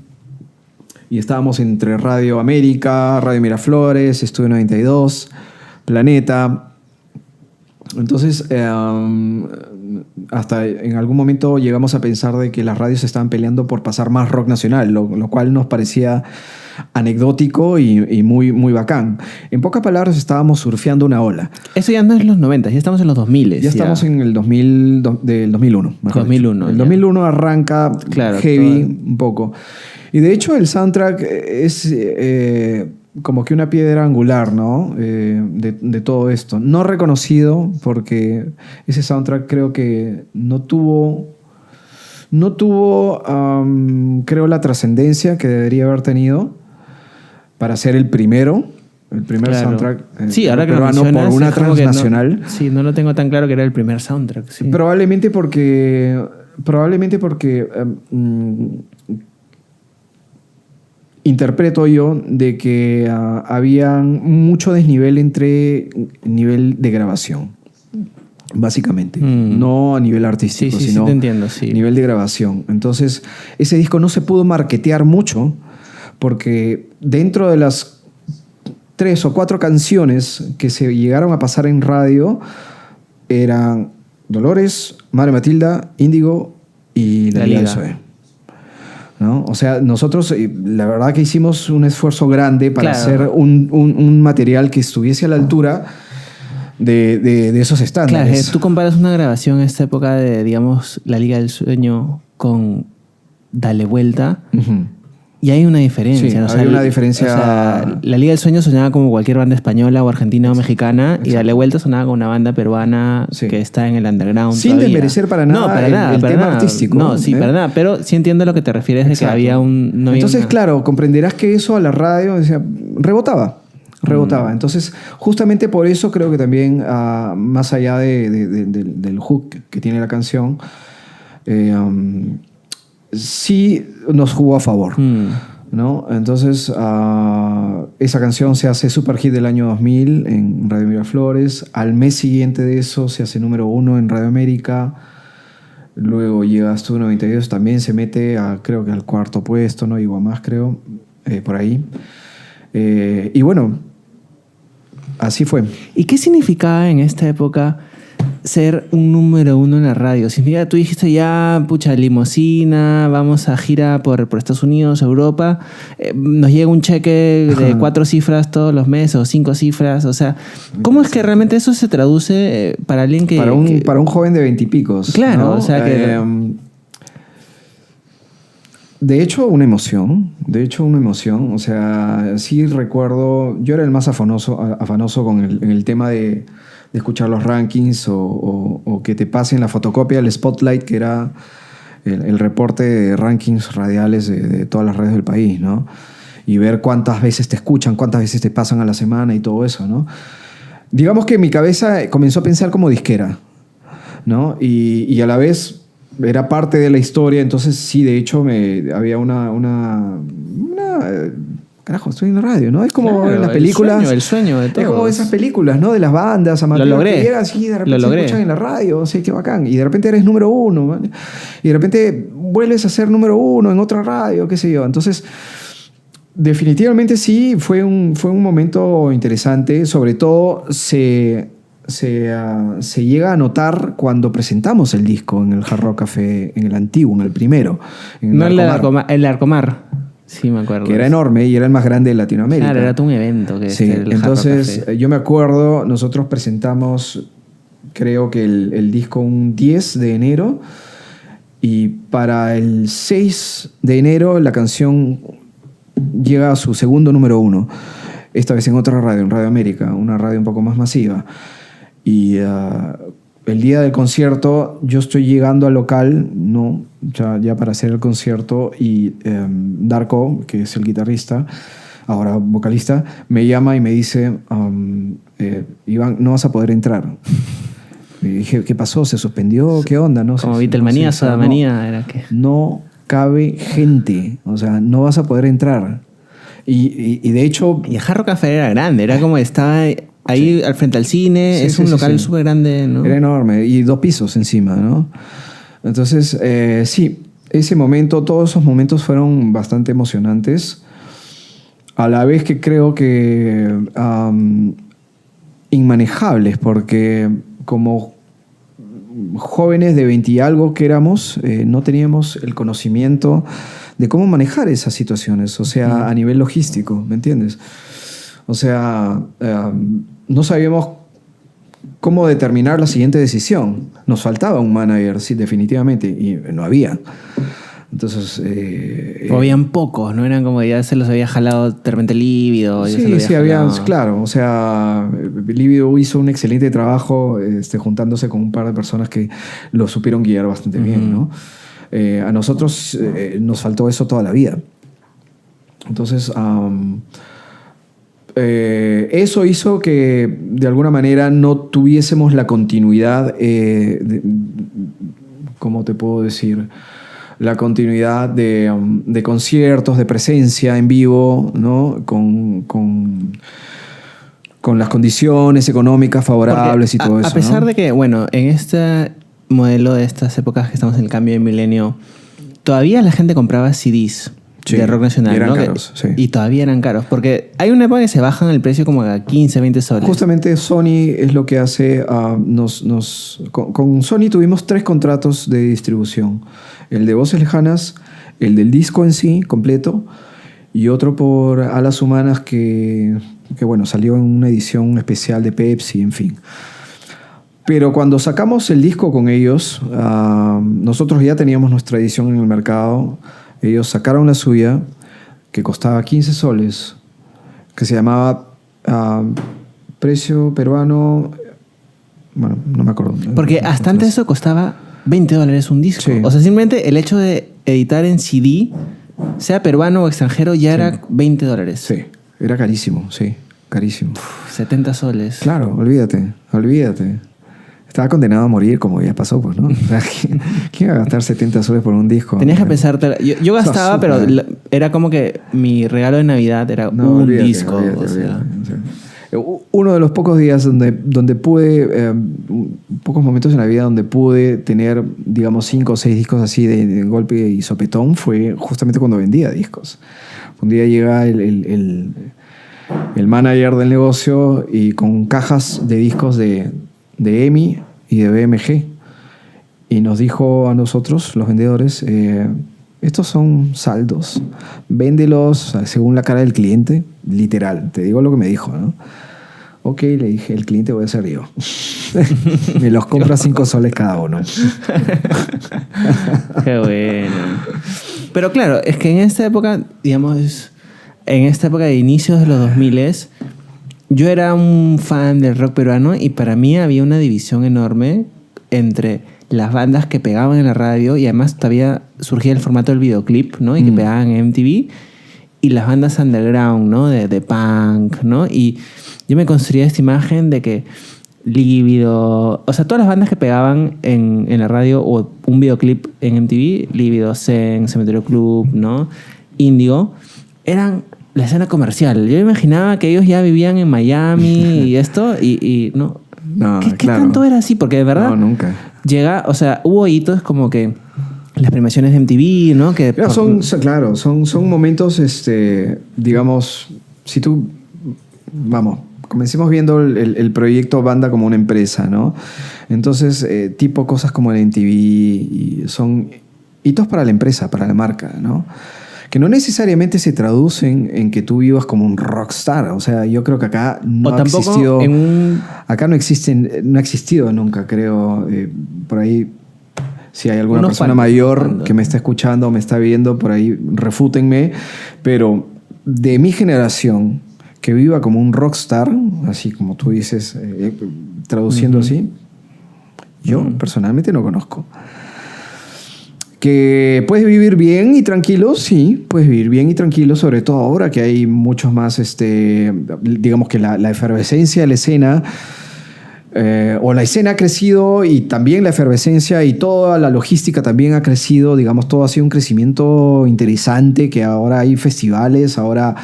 Y estábamos entre Radio América, Radio Miraflores, Estudio 92, Planeta. Entonces, hasta en algún momento llegamos a pensar de que las radios estaban peleando por pasar más rock nacional, lo cual nos parecía anecdótico y muy, muy bacán. En pocas palabras, estábamos surfeando una ola. Eso ya no es los 90, ya estamos en los 2000. Ya estamos en el 2001. 2001. El 2001 arranca heavy un poco. Y de hecho el soundtrack es como que una piedra angular, ¿no? De todo esto. No reconocido porque ese soundtrack creo que no tuvo, creo, la trascendencia que debería haber tenido para ser el primero. El primer soundtrack ahora que peruano por una transnacional. No lo tengo tan claro que era el primer soundtrack. Sí. Probablemente porque interpreto yo de que había mucho desnivel entre nivel de grabación, básicamente. No a nivel artístico, sino te entiendo, sí. Nivel de grabación. Entonces, ese disco no se pudo marketear mucho porque dentro de las 3 o 4 canciones que se llegaron a pasar en radio eran Dolores, Madre Matilda, Índigo y La Liga del Zoe, ¿no? O sea, nosotros la verdad que hicimos un esfuerzo grande para hacer un material que estuviese a la altura de esos estándares. Claro, tú comparas una grabación en esta época de, digamos, La Liga del Sueño con Dale Vuelta, y hay una diferencia. Sí, ¿no? hay una diferencia. O sea, La Liga del Sueño sonaba como cualquier banda española o argentina o mexicana. Exacto. Y Dale Vuelta sonaba como una banda peruana que está en el underground. Sin todavía. desmerecer para nada el tema artístico. No, sí, para nada. Pero sí entiendo a lo que te refieres. Exacto. De que había un... No había Entonces, claro, comprenderás que eso a la radio rebotaba. Entonces, justamente por eso creo que también, más allá del hook que tiene la canción, sí nos jugó a favor, ¿no? Entonces, esa canción se hace super hit del año 2000 en Radio Miraflores. Al mes siguiente de eso se hace número 1 en Radio América. Luego llega a Estudio 92, también se mete creo que al 4º puesto, ¿no? Igual más, creo, por ahí. Y bueno, así fue. ¿Y qué significaba en esta época ser un número 1 en la radio? Significa, tú dijiste ya, pucha, limosina, vamos a gira por Estados Unidos, Europa, nos llega un cheque de 4 cifras todos los meses o 5 cifras, o sea, ¿cómo es que realmente eso se traduce para alguien que... Para un joven de 20 y picos. Claro, ¿no? O sea que... De hecho, una emoción. O sea, sí recuerdo... Yo era el más afanoso con el tema de escuchar los rankings o que te pasen la fotocopia, el Spotlight, que era el reporte de rankings radiales de todas las redes del país, ¿no? Y ver cuántas veces te escuchan, cuántas veces te pasan a la semana y todo eso, ¿no? Digamos que mi cabeza comenzó a pensar como disquera, ¿no? Y a la vez... era parte de la historia, entonces sí, de hecho había una carajo, estoy en la radio, ¿no? Es como en las películas. El sueño de todos. Es como esas películas, ¿no? De las bandas amateur. Lo logré. Que llegas y de repente se escuchan en la radio, sí, qué bacán. Y de repente eres número 1, ¿vale? Y de repente vuelves a ser número 1 en otra radio, qué sé yo. Entonces, definitivamente sí, fue un momento interesante. Sobre todo se llega a notar cuando presentamos el disco en el Hard Rock Café, en el antiguo, en el primero. En el Arcomar. Sí, me acuerdo. Que era enorme y era el más grande de Latinoamérica. Claro, era todo un evento. Sí, entonces yo me acuerdo, nosotros presentamos, creo que el disco un 10 de enero y para el 6 de enero la canción llega a su segundo número 1. Esta vez en otra radio, en Radio América, una radio un poco más masiva. Y el día del concierto yo estoy llegando al local, ¿no? ya para hacer el concierto, y Darko, que es el guitarrista, ahora vocalista, me llama y me dice, Iván, no vas a poder entrar. Y dije, ¿qué pasó? ¿Se suspendió? ¿Qué onda? No como sé, Beatlemanía, Sodamanía, no, era que... no cabe gente, o sea, no vas a poder entrar. Y de hecho... Y el Jarro Café era grande, era como estaba ahí al frente al cine, es un local súper grande, ¿no? Era enorme, y 2 pisos encima, ¿no? Entonces, sí, ese momento, todos esos momentos fueron bastante emocionantes, a la vez que creo que inmanejables, porque como jóvenes de 20 y algo que éramos, no teníamos el conocimiento de cómo manejar esas situaciones, o sea, a nivel logístico, ¿me entiendes? O sea, no sabíamos cómo determinar la siguiente decisión. Nos faltaba un manager, sí, definitivamente, y no había. Entonces... o habían pocos, ¿no? Eran como ya se los había jalado de repente Lívido. Sí, había, claro. O sea, Lívido hizo un excelente trabajo juntándose con un par de personas que lo supieron guiar bastante bien, ¿no? A nosotros nos faltó eso toda la vida. Entonces, eso hizo que de alguna manera no tuviésemos la continuidad, ¿cómo te puedo decir? La continuidad de conciertos, de presencia en vivo, ¿no? Con las condiciones económicas favorables. Porque y todo eso. A pesar, ¿no?, de que, bueno, en este modelo de estas épocas que estamos en el cambio de milenio, todavía la gente compraba CDs. Sí, de rock nacional, y eran, ¿no? caros, sí. Y todavía eran caros. Porque hay una época que se bajan el precio como a 15, 20 soles. Justamente Sony es lo que hace. Con Sony tuvimos 3 contratos de distribución. El de Voces Lejanas, el del disco en sí, completo, y otro por Alas Humanas que bueno, salió en una edición especial de Pepsi, en fin. Pero cuando sacamos el disco con ellos, nosotros ya teníamos nuestra edición en el mercado. Ellos sacaron la suya, que costaba 15 soles, que se llamaba Precio Peruano... Bueno, no me acuerdo. Porque hasta antes eso costaba $20 un disco. Sí. O sea, simplemente el hecho de editar en CD, sea peruano o extranjero, ya era $20. Sí, era carísimo, sí, carísimo. 70 soles. Claro, olvídate. Estaba condenado a morir, como ya pasó, pues, ¿no? ¿Quién iba a gastar 70 soles por un disco? Tenías que pensarte... Yo gastaba, pero era como que mi regalo de Navidad era un disco. Olvídate. Uno de los pocos días donde pude... pocos momentos en la vida donde pude tener, digamos, 5 o 6 discos así de golpe y sopetón fue justamente cuando vendía discos. Un día llega el manager del negocio y con cajas de discos de EMI y de BMG, y nos dijo a nosotros, los vendedores, estos son saldos, véndelos según la cara del cliente, literal, te digo lo que me dijo, ¿no? Ok, le dije, el cliente voy a ser yo. Me los compra 5 soles cada uno. Qué bueno. Pero claro, es que en esta época, digamos, en esta época de inicios de los 2000, yo era un fan del rock peruano y para mí había una división enorme entre las bandas que pegaban en la radio y además todavía surgía el formato del videoclip, ¿no? Y que pegaban en MTV, y las bandas underground, ¿no? De punk, ¿no? Y yo me construía esta imagen de que Lívido, o sea, todas las bandas que pegaban en la radio o un videoclip en MTV, Lívido, Zen, Cementerio Club, ¿no? Índigo, eran la escena comercial. Yo imaginaba que ellos ya vivían en Miami y esto, y no. ¿Qué tanto era así? Porque de verdad... No, nunca. O sea, hubo hitos como que las premiaciones de MTV, ¿no? Que son momentos, digamos, si tú... Vamos, comencemos viendo el proyecto banda como una empresa, ¿no? Entonces, tipo cosas como el MTV y son hitos para la empresa, para la marca, ¿no? Que no necesariamente se traducen en que tú vivas como un rockstar. O sea, yo creo que acá no ha existido... Acá no ha existido nunca, creo. Por ahí, si hay alguna persona mayor que me está escuchando o me está viendo, por ahí refútenme. Pero de mi generación, que viva como un rockstar, así como tú dices, traduciendo así, yo personalmente no conozco. Que puedes vivir bien y tranquilo, sí, puedes vivir bien y tranquilo, sobre todo ahora que hay muchos más, digamos que la efervescencia de la escena, o la escena ha crecido y también la efervescencia y toda la logística también ha crecido, digamos, todo ha sido un crecimiento interesante, que ahora hay festivales, ahora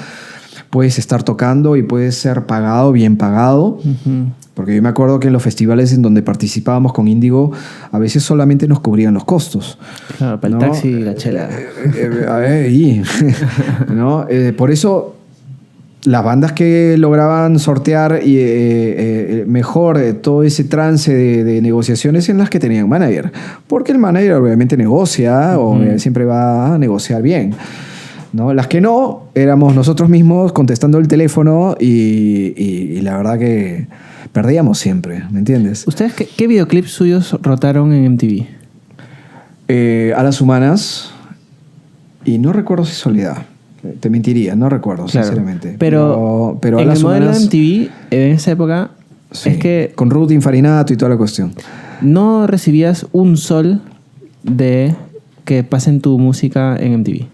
puedes estar tocando y puedes ser pagado, bien pagado. Porque yo me acuerdo que en los festivales en donde participábamos con Índigo, a veces solamente nos cubrían los costos. Claro, para el taxi y la chela. ¿No? Por eso las bandas que lograban sortear mejor todo ese trance de negociaciones en las que tenían manager. Porque el manager obviamente negocia o siempre va a negociar bien, ¿no? Las que no, éramos nosotros mismos contestando el teléfono y la verdad que perdíamos siempre, ¿me entiendes? ¿Ustedes qué videoclips suyos rotaron en MTV? A las Humanas y no recuerdo si Soledad. Te mentiría, no recuerdo, claro, sinceramente. Pero a en las el modelo Humanas, de MTV, en esa época, sí, es que con Ruth Infarinato y toda la cuestión. no recibías un sol de que pasen tu música en MTV.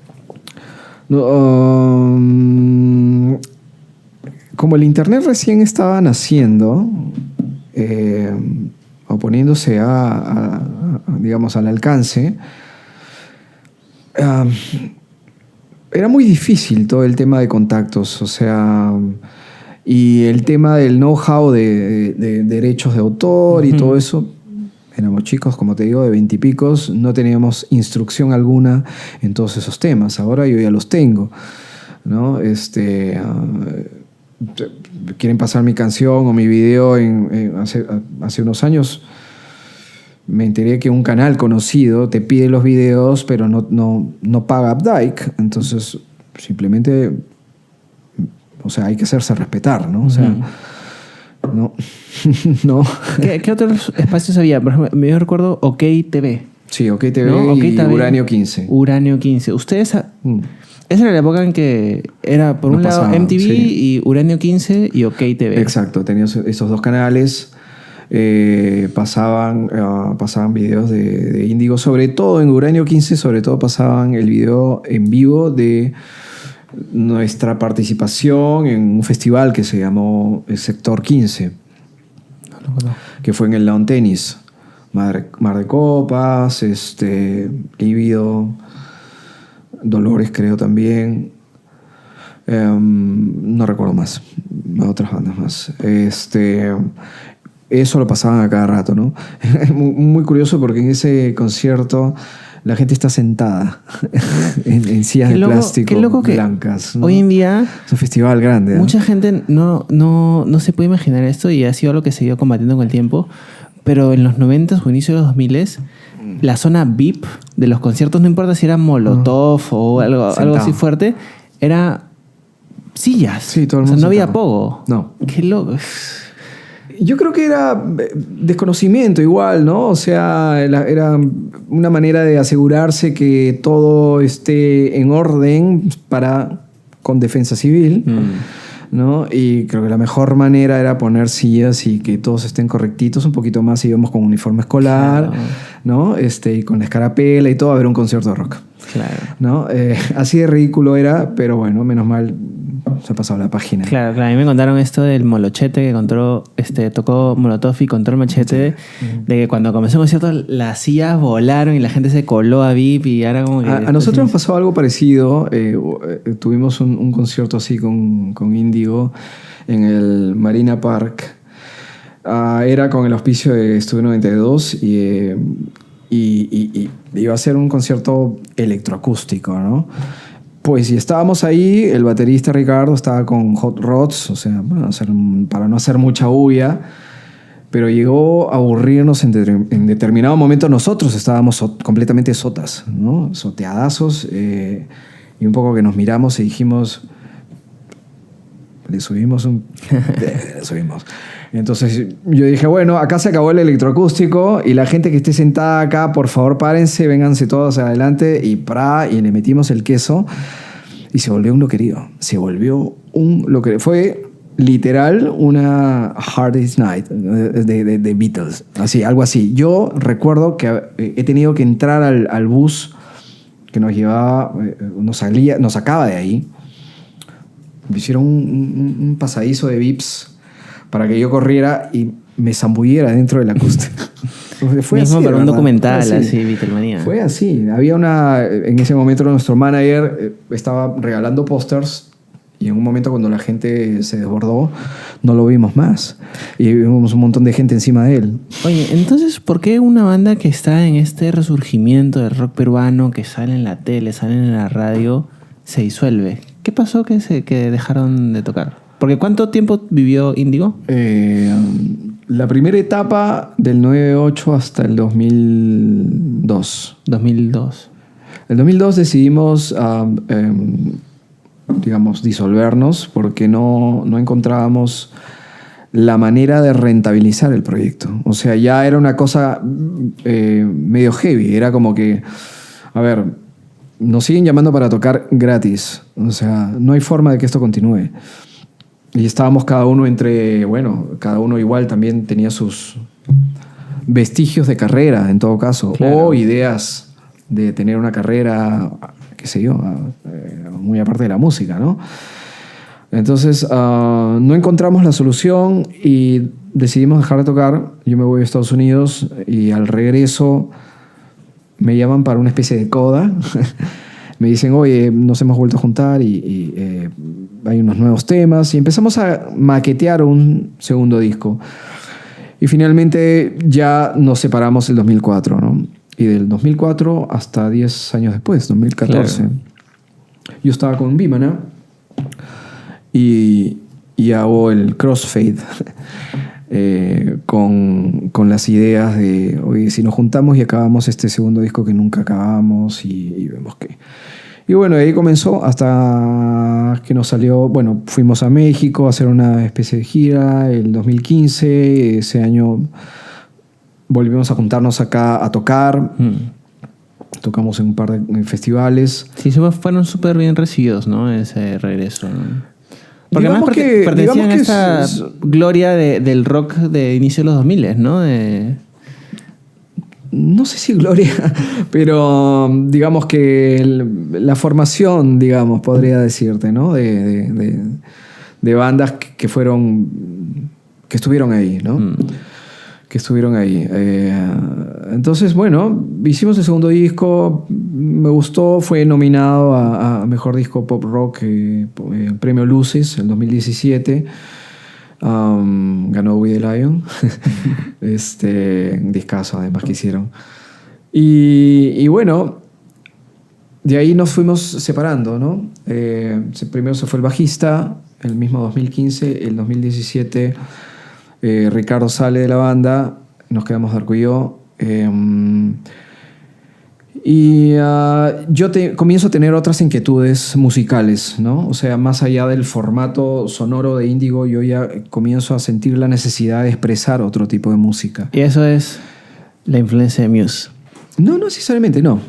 Como el internet recién estaba naciendo, o poniéndose digamos, al alcance, era muy difícil todo el tema de contactos, o sea, y el tema del know-how de derechos de autor y todo eso. Éramos chicos, como te digo, de 20 y picos, no teníamos instrucción alguna en todos esos temas. Ahora yo ya los tengo, ¿no? Quieren pasar mi canción o mi video hace unos años. Me enteré que un canal conocido te pide los videos, pero no paga Updike. Entonces, simplemente, o sea, hay que hacerse respetar, ¿no? O sea, no. No. ¿Qué otros espacios había? Por ejemplo, yo recuerdo OK TV. Sí, OK TV, ¿no? y OK TV, Uranio 15. Uranio 15. Ustedes... Esa era la época en que era, por un lado, pasaba, MTV sí, y Uranio 15 y OK TV. Exacto, tenías esos dos canales. Pasaban videos de Índigo, sobre todo en Uranio 15, sobre todo pasaban el video en vivo de nuestra participación en un festival que se llamó Sector 15, que fue en el Lawn Tennis, Mar de Copas, Lívido, Dolores creo también, no recuerdo más, otras bandas más. Eso lo pasaban a cada rato, ¿no? Muy curioso porque en ese concierto la gente está sentada en sillas de plástico blancas, ¿no? Hoy en día es un festival grande, ¿eh? Mucha gente no se puede imaginar esto y ha sido algo que se ha ido combatiendo con el tiempo, pero en los 90s o inicios de los 2000s la zona VIP de los conciertos, no importa si era Molotov o algo así fuerte, era sillas. Sí, todo el mundo. mundo No había sentado. pogo. No. Qué loco. Yo creo que era desconocimiento igual, ¿no? O sea, era una manera de asegurarse que todo esté en orden con defensa civil, ¿no? Y creo que la mejor manera era poner sillas y que todos estén correctitos, un poquito más íbamos con uniforme escolar, claro, ¿no? Y con la escarapela y todo, a ver un concierto de rock. Claro. ¿No? Así de ridículo era, pero bueno, menos mal se ha pasado la página. Claro, a mí me contaron esto del molochete que tocó Molotov y contó el machete, de que cuando comenzó el concierto las sillas volaron y la gente se coló a VIP y ahora como que... A nosotros nos pasó algo parecido. Tuvimos un concierto así con Índigo en el Marina Park. Era con el auspicio de Estudio 92 y iba a ser un concierto electroacústico, ¿no? Pues y estábamos ahí, el baterista Ricardo estaba con Hot Rods, o sea, para no hacer mucha bulla, pero llegó a aburrirnos en determinado momento. Nosotros estábamos completamente sotas, ¿no? Soteadazos, y un poco que nos miramos y dijimos, le subimos. Entonces yo dije, bueno, acá se acabó el electroacústico y la gente que esté sentada acá, por favor párense, vénganse todos adelante y le metimos el queso y se volvió un loquerío. Fue literal una Hard Day's Night de Beatles, así, algo así. Yo recuerdo que he tenido que entrar al bus que nos llevaba, nos sacaba de ahí. Me hicieron un pasadizo de VIPs para que yo corriera y me zambulliera dentro de la acústica. Fue mismo así, para un documental, así, Beatlemanía. Fue así. En ese momento nuestro manager estaba regalando pósters y en un momento cuando la gente se desbordó, no lo vimos más. Y vimos un montón de gente encima de él. Oye, entonces, ¿por qué una banda que está en este resurgimiento del rock peruano, que sale en la tele, sale en la radio, se disuelve? ¿Qué pasó que dejaron de tocar? Porque ¿cuánto tiempo vivió Índigo? La primera etapa del 98 hasta el 2002. 2002. El 2002 decidimos, digamos, disolvernos porque no encontrábamos la manera de rentabilizar el proyecto. O sea, ya era una cosa medio heavy. Era como que, a ver, nos siguen llamando para tocar gratis. O sea, no hay forma de que esto continúe. Y estábamos cada uno cada uno igual también tenía sus vestigios de carrera, en todo caso, claro, o ideas de tener una carrera, qué sé yo, muy aparte de la música, ¿no? Entonces, no encontramos la solución y decidimos dejar de tocar. Yo me voy a Estados Unidos y al regreso me llaman para una especie de coda. Me dicen, oye, nos hemos vuelto a juntar y hay unos nuevos temas. Y empezamos a maquetear un segundo disco. Y finalmente ya nos separamos el 2004, ¿no? Y del 2004 hasta 10 años después, 2014. Claro. Yo estaba con Vimana y hago el crossfade con las ideas de, oye, si nos juntamos y acabamos este segundo disco que nunca acabamos y vemos que... Y bueno, ahí comenzó hasta que nos salió, bueno, fuimos a México a hacer una especie de gira el 2015, ese año volvimos a juntarnos acá a tocar, tocamos en un par de festivales. Sí, fueron súper bien recibidos, ¿no? Ese regreso, ¿no? Porque digamos además pertenecían a esta gloria del rock de inicio de los 2000, ¿no? No sé si gloria, pero digamos que la formación, digamos, podría decirte, ¿no? De bandas que estuvieron ahí, ¿no? Que estuvieron ahí. Entonces, bueno, hicimos el segundo disco, me gustó, fue nominado a Mejor Disco Pop Rock, el Premio Luces, en 2017. Ganó We the Lion. Discazo además que hicieron. Y bueno, de ahí nos fuimos separando, ¿no? Primero se fue el bajista, el mismo 2015. El 2017 Ricardo sale de la banda, nos quedamos Darko y yo. Yo comienzo a tener otras inquietudes musicales, ¿no? O sea, más allá del formato sonoro de Índigo, yo ya comienzo a sentir la necesidad de expresar otro tipo de música. ¿Y eso es la influencia de Muse? No necesariamente, no.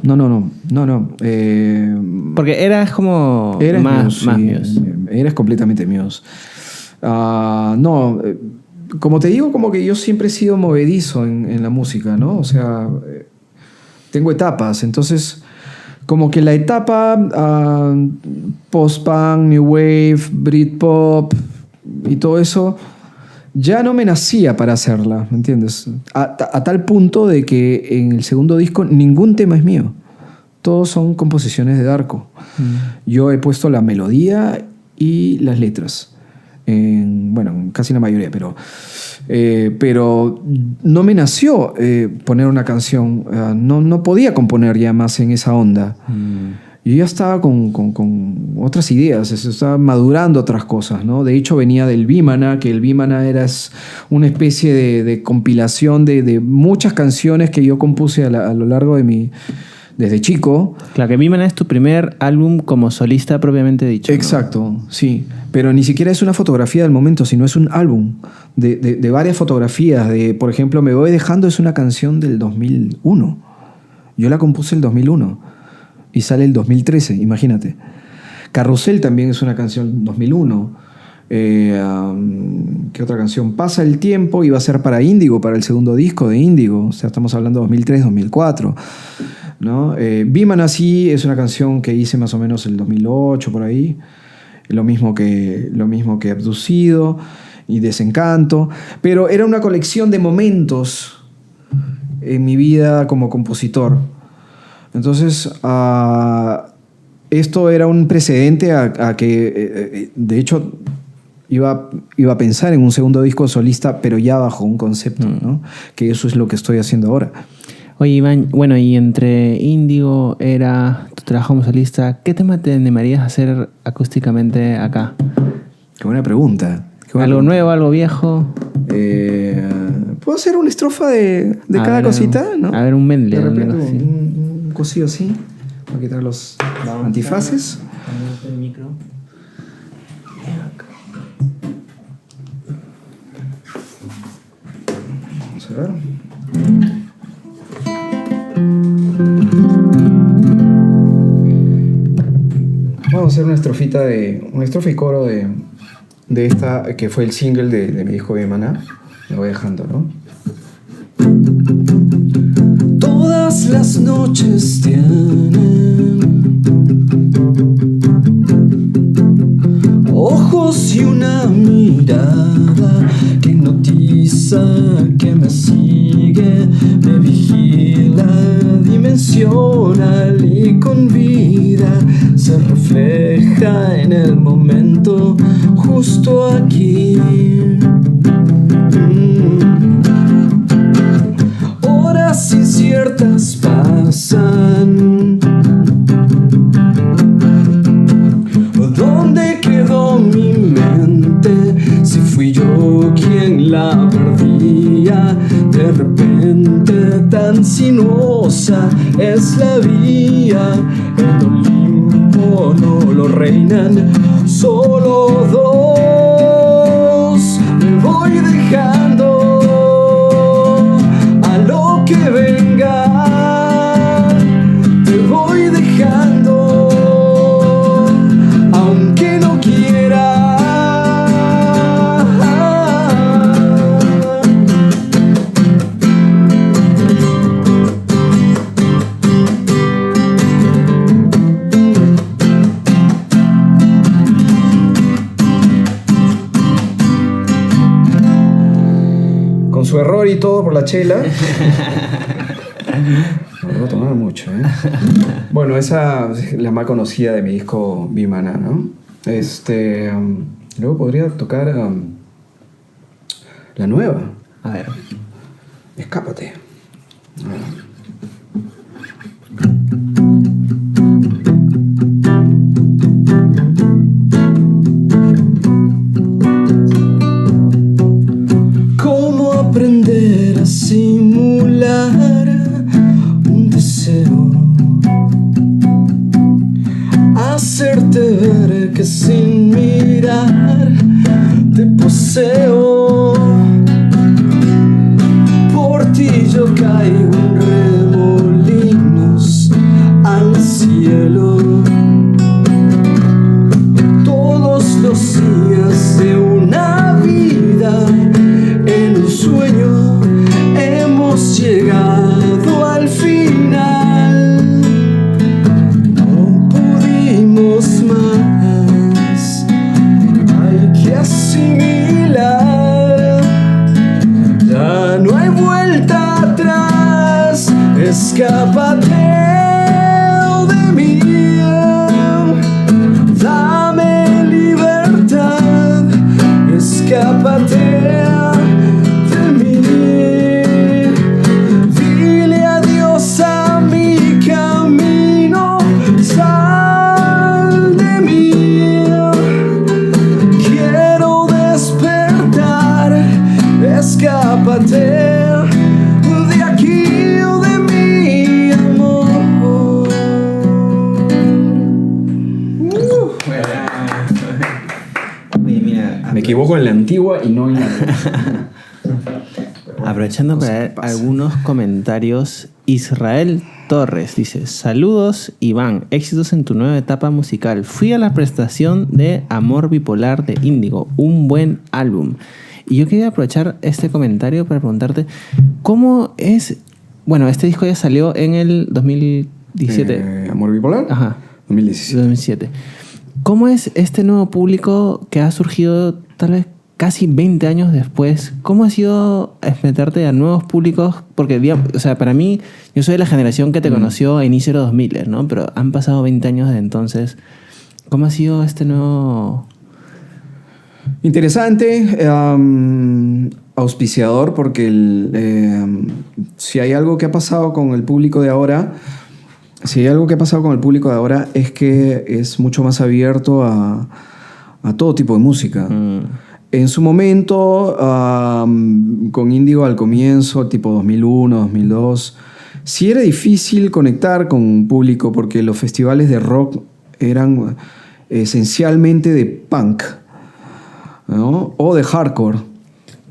Porque eras como más Muse. Eras completamente Muse. Como te digo, como que yo siempre he sido movedizo en la música, ¿no? O sea... tengo etapas, entonces como que la etapa post-punk, new wave, Britpop y todo eso ya no me nacía para hacerla, ¿me entiendes? A tal punto de que en el segundo disco ningún tema es mío, todos son composiciones de Darko. Yo he puesto la melodía y las letras, casi la mayoría, pero no me nació poner una canción. No podía componer ya más en esa onda. Yo ya estaba con otras ideas, estaba madurando otras cosas, ¿no? De hecho, venía del Vimana, que el Vimana era una especie de compilación de muchas canciones que yo compuse a lo largo de desde chico. Claro, que Vimana es tu primer álbum como solista propiamente dicho, ¿no? Exacto, sí. Pero ni siquiera es una fotografía del momento, sino es un álbum de varias fotografías. Por ejemplo, Me Voy Dejando es una canción del 2001. Yo la compuse el 2001 y sale el 2013, imagínate. Carrusel también es una canción del 2001. ¿Qué otra canción? Pasa el tiempo y va a ser para Índigo, para el segundo disco de Índigo. O sea, estamos hablando de 2003, 2004. ¿No? Vimana sí es una canción que hice más o menos el 2008, por ahí. Lo mismo que Abducido y Desencanto. Pero era una colección de momentos en mi vida como compositor. Entonces, esto era un precedente a que, de hecho, iba a pensar en un segundo disco solista, pero ya bajo un concepto, ¿no? Que eso es lo que estoy haciendo ahora. Oye, Iván, bueno, y entre Índigo trabajo como solista, ¿qué tema te animarías a hacer acústicamente acá? Qué buena pregunta. ¿Algo nuevo, algo viejo? ¿Puedo hacer una estrofa de cada cosita? ¿No? A ver, un medley. De repente un cosillo así. Voy a quitar los antifaces. El micro. Vamos a ver. Vamos a hacer una estrofa y coro de esta que fue el single de mi disco Bimaná. Me voy dejando, ¿no? Todas las noches tienen ojos y una mirada que hipnotiza, que me sigue, me vigila, dimensional y con vida, se refleja en el momento justo aquí. Horas inciertas pasan. ¿Dónde quedó mi mente? Si fui yo quien la perdía. De repente tan sinuosa es la vía. El Olimpo no lo reinan solo dos. Me voy dejando a lo que venga. Te voy dejando aunque no quiera. Con su error y todo por la chela. No voy a tomar mucho, ¿eh? Bueno, esa es la más conocida de mi disco Bimaná, ¿no? Luego podría tocar la nueva. A ver. Escápate. ¿Cómo aprender a simular un deseo? Hacerte ver que sin mirar te poseo. Por ti yo caigo en remolinos al cielo. Todos los días de una vida en un sueño hemos llegado al final. No pudimos más, hay que asimilar. Ya no hay vuelta atrás, escápate de mí. Dame libertad, escápate de mí. Dile adiós a mi camino, sal de mí. Quiero despertar, escápate de aquí o de mi amor. Oye, mira, Me equivoco en la antigua y no en la... aprovechando para ver algunos comentarios, Israel Torres dice: saludos Iván, éxitos en tu nueva etapa musical. Fui a la presentación de Amor Bipolar de Índigo, un buen álbum. Y yo quería aprovechar este comentario para preguntarte, ¿cómo es? Bueno, este disco ya salió en el 2017. ¿Amor Bipolar? Ajá. 2017. 2007. ¿Cómo es este nuevo público que ha surgido tal vez casi 20 años después? ¿Cómo ha sido meterte a nuevos públicos? Porque, digamos, o sea, para mí, yo soy de la generación que te conoció a inicio de los 2000, ¿no? Pero han pasado 20 años desde entonces. ¿Cómo ha sido este nuevo...? Interesante, auspiciador, porque si hay algo que ha pasado con el público de ahora Sí, algo que ha pasado con el público de ahora es que es mucho más abierto a todo tipo de música. En su momento, con Índigo al comienzo, tipo 2001, 2002, sí era difícil conectar con un público porque los festivales de rock eran esencialmente de punk, ¿no? O de hardcore.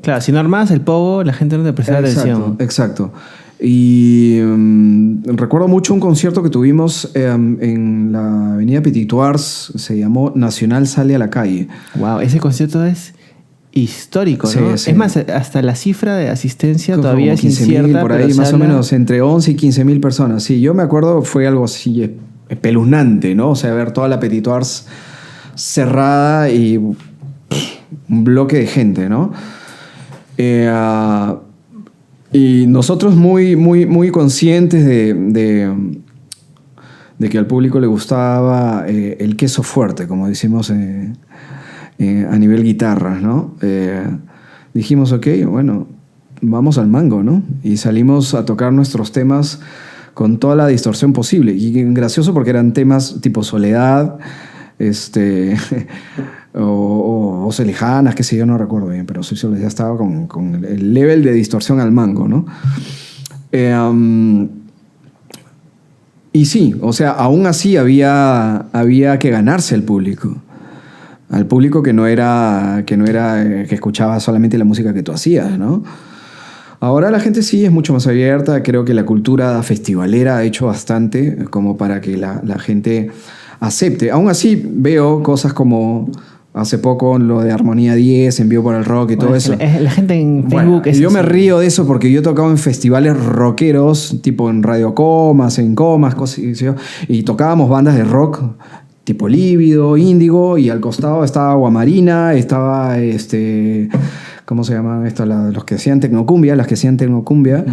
Claro, si no armabas el pogo, la gente no te prestaba atención. Exacto. Y recuerdo mucho un concierto que tuvimos en la avenida Petit Thouars, se llamó Nacional Sale a la Calle. Wow, ese concierto es histórico, ¿no? Sí. Es más, hasta la cifra de asistencia todavía es 15.000 incierta. por ahí, más o menos entre 11 y 15.000 personas. Sí, yo me acuerdo, fue algo así espeluznante, ¿no? O sea, ver toda la Petit Thouars cerrada y un bloque de gente, ¿no? Y nosotros muy conscientes de que al público le gustaba el queso fuerte, como decimos a nivel guitarra, ¿no? Dijimos, ok, bueno, vamos al mango, ¿no? Y salimos a tocar nuestros temas con toda la distorsión posible. Y gracioso porque eran temas tipo Soledad, o Voces Lejanas, qué sé yo, no recuerdo bien, pero ya estaba con el level de distorsión al mango, ¿no? Y sí, o sea, aún así había que ganarse al público que escuchaba solamente la música que tú hacías, ¿no? Ahora la gente sí es mucho más abierta. Creo que la cultura festivalera ha hecho bastante como para que la gente acepte. Aún así veo cosas como hace poco lo de Armonía 10, Envío por el Rock y todo eso. La gente en Facebook... Bueno, yo me río de eso porque yo he tocado en festivales rockeros, tipo en Radio Comas, en Comas, cosas, y tocábamos bandas de rock tipo Lívido, Índigo, y al costado estaba Aguamarina, estaba ¿cómo se llaman esto? Los que hacían tecnocumbia, las que hacían tecnocumbia.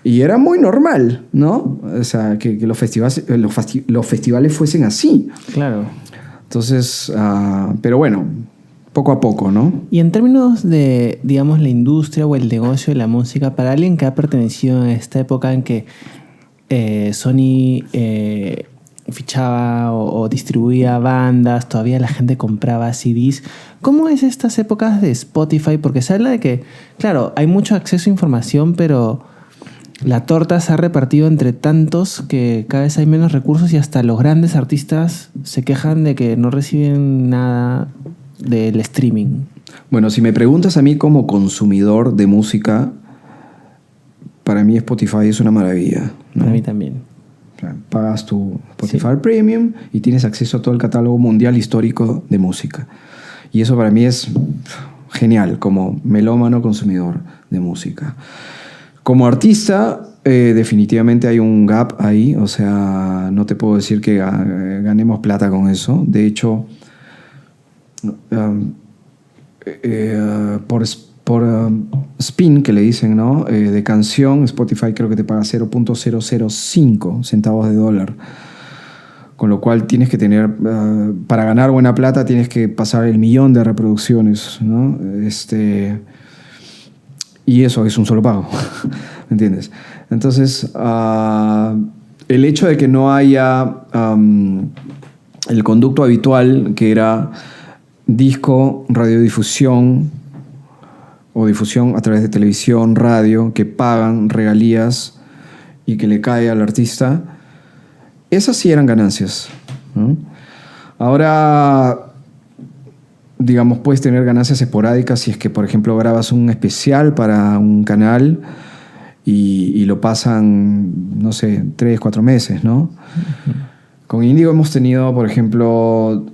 Y era muy normal, ¿no? O sea, que los festivales fuesen así. Claro. Entonces, pero bueno, poco a poco, ¿no? Y en términos de, digamos, la industria o el negocio de la música, para alguien que ha pertenecido a esta época en que Sony fichaba o distribuía bandas, todavía la gente compraba CDs, ¿cómo es estas épocas de Spotify? Porque se habla de que, claro, hay mucho acceso a información, pero la torta se ha repartido entre tantos que cada vez hay menos recursos y hasta los grandes artistas se quejan de que no reciben nada del streaming. Bueno, si me preguntas a mí como consumidor de música, para mí Spotify es una maravilla, ¿no? Para mí también. O sea, pagas tu Spotify Premium y tienes acceso a todo el catálogo mundial histórico de música. Y eso para mí es genial, como melómano consumidor de música. Como artista, definitivamente hay un gap ahí. O sea, no te puedo decir que ganemos plata con eso. De hecho, por spin, que le dicen, ¿no? De canción, Spotify creo que te paga 0.005 centavos de dólar. Con lo cual tienes que tener, para ganar buena plata, tienes que pasar el 1.000.000 de reproducciones, ¿no? Y eso es un solo pago, ¿me entiendes? Entonces, el hecho de que no haya el conducto habitual, que era disco, radiodifusión o difusión a través de televisión, radio, que pagan regalías y que le cae al artista, esas sí eran ganancias, ¿no? Ahora, digamos, puedes tener ganancias esporádicas si es que, por ejemplo, grabas un especial para un canal y lo pasan, no sé, 3, 4 meses, ¿no? Uh-huh. Con Índigo hemos tenido, por ejemplo,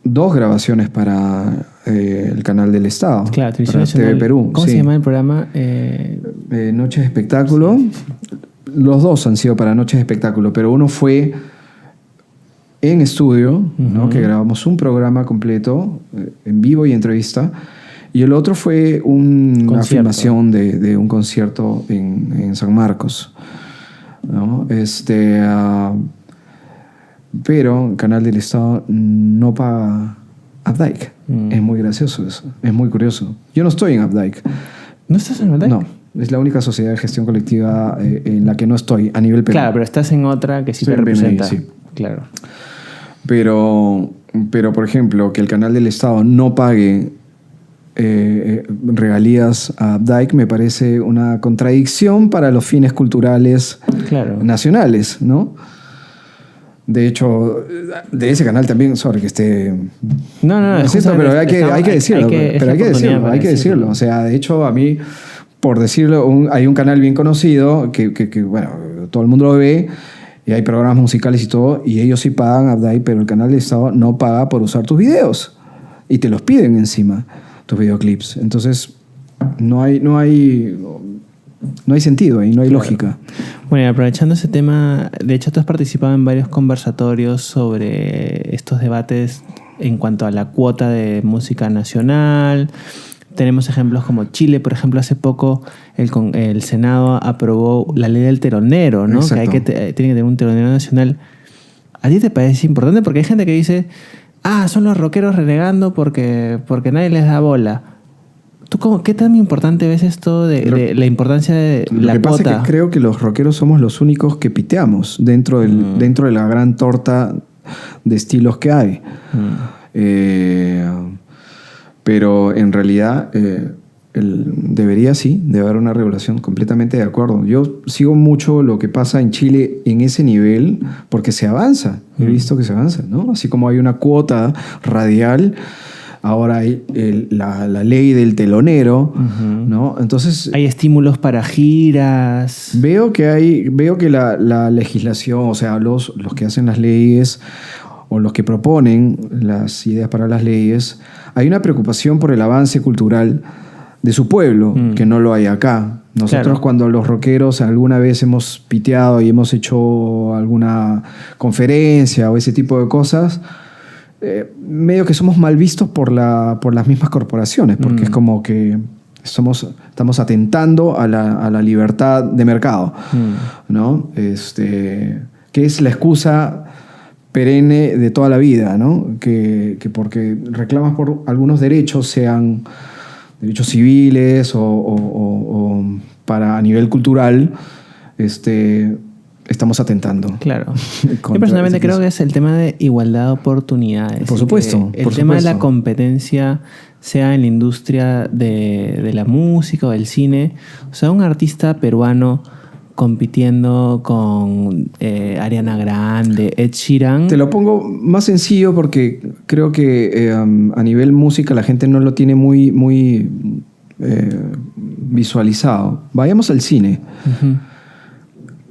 2 grabaciones para el canal del Estado. Claro, para TV Perú. ¿Cómo se llama el programa? Noches de Espectáculo. Sí. Los 2 han sido para Noches de Espectáculo, pero uno fue en estudio, ¿no? Que grabamos un programa completo, en vivo y entrevista, y el otro fue una filmación de un concierto en San Marcos, ¿no? Pero el canal del Estado no paga Updike. Es muy gracioso eso, es muy curioso. Yo no estoy en Updike. ¿No estás en Updike? No. Es la única sociedad de gestión colectiva en la que no estoy a nivel Perú. Claro, pero estás en otra que sí Estoy te en BMI, representa. sí. Claro. Pero, por ejemplo, que el canal del Estado no pague regalías a Updike me parece una contradicción para los fines culturales Claro. nacionales, ¿no? De hecho, de ese canal también, sorry que esté... No, es cierto, pero hay que decirlo. Hay que decirlo. O sea, de hecho, a mí, por decirlo, hay un canal bien conocido que, bueno, todo el mundo lo ve, y hay programas musicales y todo, y ellos sí pagan a Updike, pero el canal de Estado no paga por usar tus videos. Y te los piden encima, tus videoclips. Entonces, no hay sentido ahí, no hay lógica. Bueno, y aprovechando ese tema, de hecho tú has participado en varios conversatorios sobre estos debates en cuanto a la cuota de música nacional. Tenemos ejemplos como Chile, por ejemplo, hace poco el Senado aprobó la ley del telonero, ¿no? Exacto. Que tiene que tener un telonero nacional. ¿A ti te parece importante? Porque hay gente que dice, son los rockeros renegando porque nadie les da bola. ¿Tú qué tan importante ves esto de la importancia de la Lo que cuota? pasa es que creo que los rockeros somos los únicos que piteamos dentro de la gran torta de estilos que hay. Pero en realidad debe haber una regulación, completamente de acuerdo. Yo sigo mucho lo que pasa en Chile en ese nivel porque se avanza. He visto que se avanza, ¿no? Así como hay una cuota radial, ahora hay la ley del telonero, ¿no? Entonces hay estímulos para giras. Veo que la legislación, o sea, los que hacen las leyes o los que proponen las ideas para las leyes, hay una preocupación por el avance cultural de su pueblo, que no lo hay acá. Nosotros, claro, cuando los rockeros alguna vez hemos piteado y hemos hecho alguna conferencia o ese tipo de cosas, medio que somos mal vistos por las mismas corporaciones, porque es como que estamos atentando a la libertad de mercado, ¿no? Que es la excusa perenne de toda la vida, ¿no? Que porque reclamas por algunos derechos, sean derechos civiles o para a nivel cultural, estamos atentando. Claro. Yo personalmente creo que es el tema de igualdad de oportunidades. Por supuesto. El tema de la competencia, sea en la industria de la música o del cine. O sea, un artista peruano compitiendo con Ariana Grande, Ed Sheeran. Te lo pongo más sencillo porque creo que a nivel música la gente no lo tiene muy visualizado. Vayamos al cine.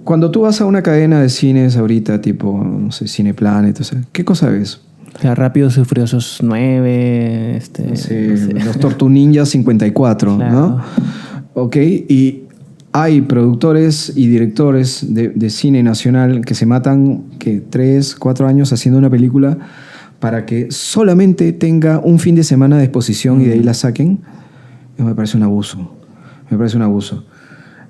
Cuando tú vas a una cadena de cines ahorita, tipo, no sé, Cineplanet, o sea, ¿qué cosa ves? Rápidos y Furiosos 9, no sé. Los Tortuninjas 54, claro, ¿no? Ok, y hay productores y directores de cine nacional que se matan 3, 4 años haciendo una película para que solamente tenga un fin de semana de exposición y de ahí la saquen. Eso me parece un abuso.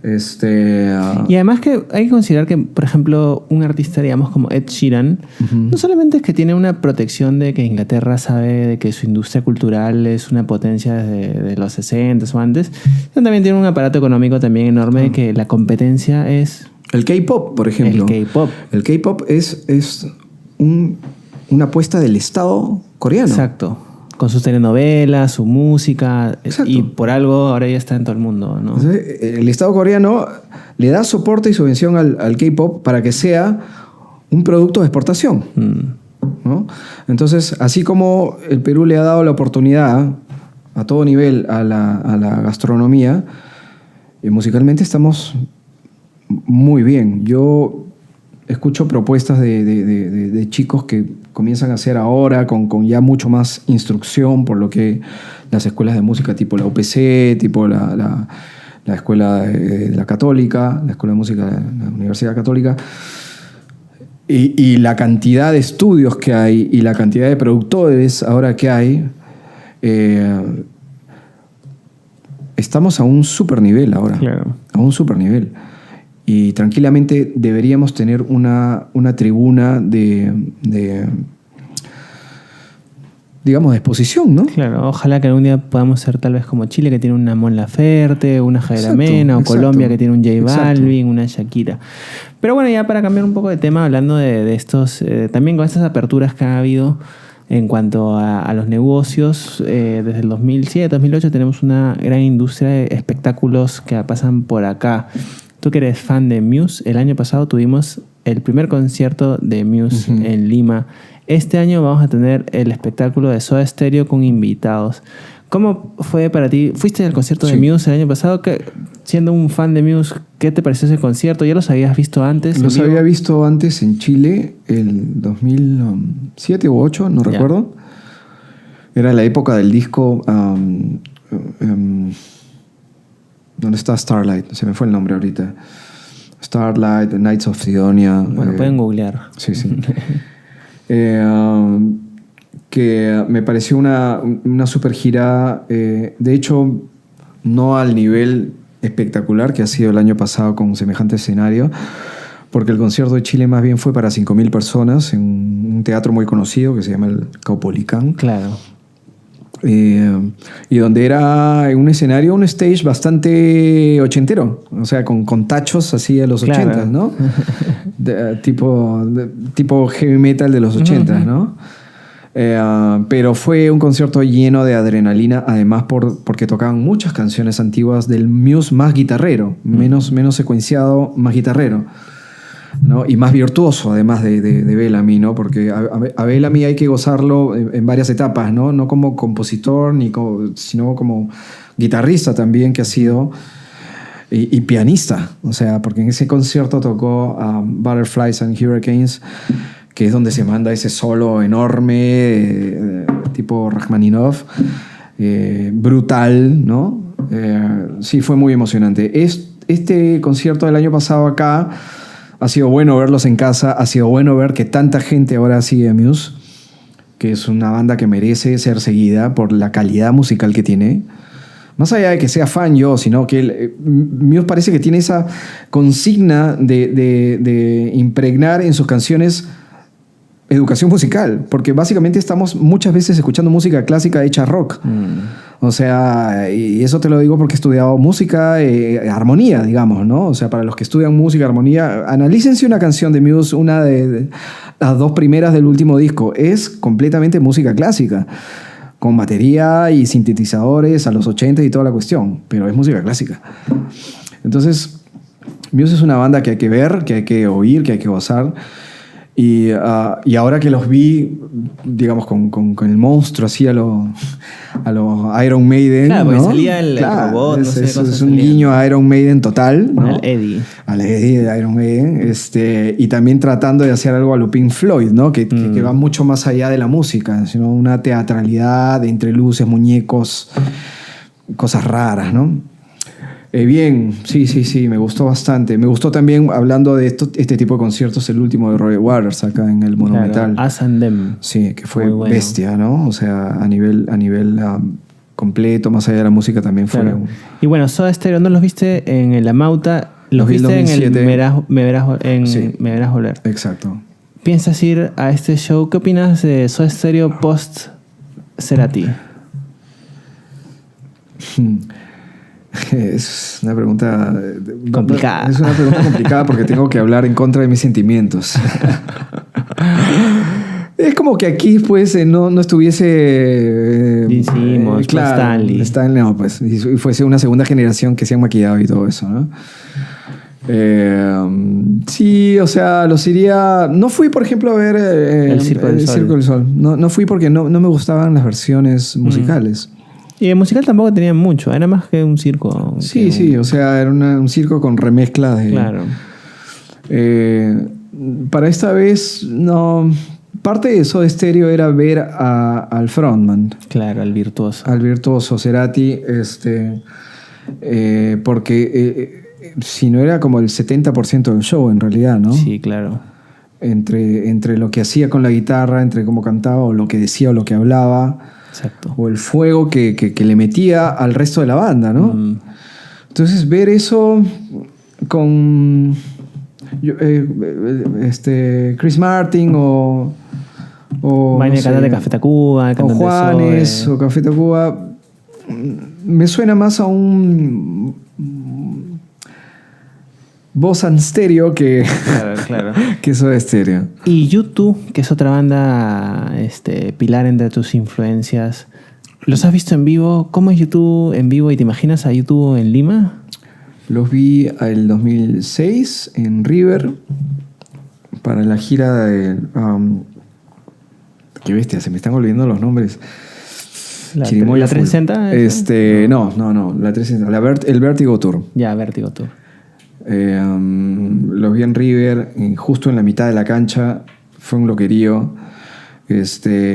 Y además que hay que considerar que, por ejemplo, un artista, digamos, como Ed Sheeran, no solamente es que tiene una protección de que Inglaterra sabe de que su industria cultural es una potencia desde los 60 o antes, sino también tiene un aparato económico también enorme de que la competencia es... El K-pop, por ejemplo. El K-pop es una apuesta del Estado coreano. Exacto. Con sus telenovelas, su música. Exacto. Y por algo ahora ya está en todo el mundo, ¿no? Entonces, el Estado coreano le da soporte y subvención al K-pop para que sea un producto de exportación, ¿no? Entonces, así como el Perú le ha dado la oportunidad a todo nivel a la gastronomía, musicalmente estamos muy bien. Yo escucho propuestas de chicos que comienzan a hacer ahora con ya mucho más instrucción, por lo que las escuelas de música tipo la UPC, tipo la escuela de la Católica, la escuela de música de la Universidad Católica, y la cantidad de estudios que hay y la cantidad de productores ahora que hay, estamos a un super nivel ahora. Claro. A un super nivel. Y tranquilamente deberíamos tener una tribuna de digamos, de exposición, ¿no? Claro, ojalá que algún día podamos ser tal vez como Chile, que tiene una Mon Laferte, una Javiera Exacto, Mena, o exacto. Colombia, que tiene un J Exacto. Balvin, una Shakira. Pero bueno, ya para cambiar un poco de tema, hablando de estos, también con estas aperturas que ha habido en cuanto a los negocios, desde el 2007, 2008 tenemos una gran industria de espectáculos que pasan por acá. Tú que eres fan de Muse, el año pasado tuvimos el primer concierto de Muse en Lima. Este año vamos a tener el espectáculo de Soda Stereo con invitados. ¿Cómo fue para ti? ¿Fuiste al concierto de Muse el año pasado? Siendo un fan de Muse, ¿qué te pareció ese concierto? ¿Ya los habías visto antes? Los había visto antes en Chile, el 2007 o 2008, no recuerdo. Era la época del disco... ¿dónde está Starlight? Se me fue el nombre ahorita. Starlight, The Nights of Sidonia. Bueno, pueden googlear. Sí, sí. Que me pareció una super gira. De hecho, no al nivel espectacular que ha sido el año pasado con semejante escenario, porque el concierto de Chile más bien fue para 5.000 personas en un teatro muy conocido que se llama el Caupolicán. Claro. Y donde era un escenario, un stage bastante ochentero, o sea, con tachos así de los 80, ¿no? Tipo heavy metal de los 80, ¿no? Pero fue un concierto lleno de adrenalina, además porque tocaban muchas canciones antiguas del Muse más guitarrero, menos secuenciado, más guitarrero, ¿no? Y más virtuoso, además de Bellamy, ¿no? Porque a Bellamy hay que gozarlo en varias etapas, ¿no? No como compositor, sino como guitarrista también, que ha sido, y pianista. O sea, porque en ese concierto tocó Butterflies and Hurricanes, que es donde se manda ese solo enorme, tipo Rachmaninoff, brutal, ¿no? Sí, fue muy emocionante. Este concierto del año pasado acá ha sido bueno verlos en casa, ha sido bueno ver que tanta gente ahora sigue a Muse, que es una banda que merece ser seguida por la calidad musical que tiene. Más allá de que sea fan yo, sino que Muse parece que tiene esa consigna de impregnar en sus canciones educación musical, porque básicamente estamos muchas veces escuchando música clásica hecha rock. O sea, y eso te lo digo porque he estudiado música, armonía, digamos, ¿no? O sea, para los que estudian música, armonía, analícense una canción de Muse, una de las dos primeras del último disco. Es completamente música clásica, con batería y sintetizadores a los 80 y toda la cuestión, pero es música clásica. Entonces, Muse es una banda que hay que ver, que hay que oír, que hay que gozar. Y ahora que los vi, digamos, con el monstruo así a los Iron Maiden. Claro, porque ¿no? salía el robot, no sé. Es un guiño a Iron Maiden total, ¿no? Al Eddie. Al Eddie de Iron Maiden. Y también tratando de hacer algo a lo Pink Floyd, ¿no? Que va mucho más allá de la música, sino una teatralidad entre luces, muñecos, cosas raras, ¿no? Bien, sí, me gustó bastante. Me gustó también, hablando de este tipo de conciertos, el último de Roger Waters acá en el Monumental. Claro, Us and Them. Sí, que fue bueno. bestia, ¿no? O sea, a nivel completo, más allá de la música también fue... Claro. Y bueno, Soda Stereo, ¿no los viste en La Mauta? Los viste en el Me Verás Volver. Exacto. ¿Piensas ir a este show? ¿Qué opinas de Soda Stereo post Cerati? Es una pregunta complicada. Es una pregunta complicada porque tengo que hablar en contra de mis sentimientos. Es como que aquí pues no estuviese claro, Stanley, no, pues, y fuese una segunda generación que se han maquillado y todo eso, ¿no? Sí, o sea, los iría. No fui, por ejemplo, a ver el Circo del Sol. No fui porque no me gustaban las versiones musicales. Y el musical tampoco tenía mucho, era más que un circo. Sí, o sea, era un circo con remezclas de... Claro. Para esta vez, no... Parte de eso de Stereo era ver al frontman. Claro, al virtuoso. Al virtuoso Cerati, porque si no era como el 70% del show en realidad, ¿no? Sí, claro. Entre lo que hacía con la guitarra, entre cómo cantaba, o lo que decía, o lo que hablaba. Exacto. O el fuego que le metía al resto de la banda, ¿no? Entonces, ver eso con Chris Martin o O, Vaina no de cantante sé, de Café Tacuba, o cantante de Juanes, Zoe. o Café Tacuba. Me suena más a un Voz and Stereo que, Claro. que eso de Stereo. Y YouTube, que es otra banda pilar entre tus influencias. ¿Los has visto en vivo? ¿Cómo es YouTube en vivo? ¿Y te imaginas a YouTube en Lima? Los vi el 2006 en River para la gira de... qué bestia, se me están olvidando los nombres. Chirimoya ¿La full. 360? No, la 360. El Vertigo Tour. Ya, Vértigo Tour. Los vi en River, justo en la mitad de la cancha. Fue un loquerío.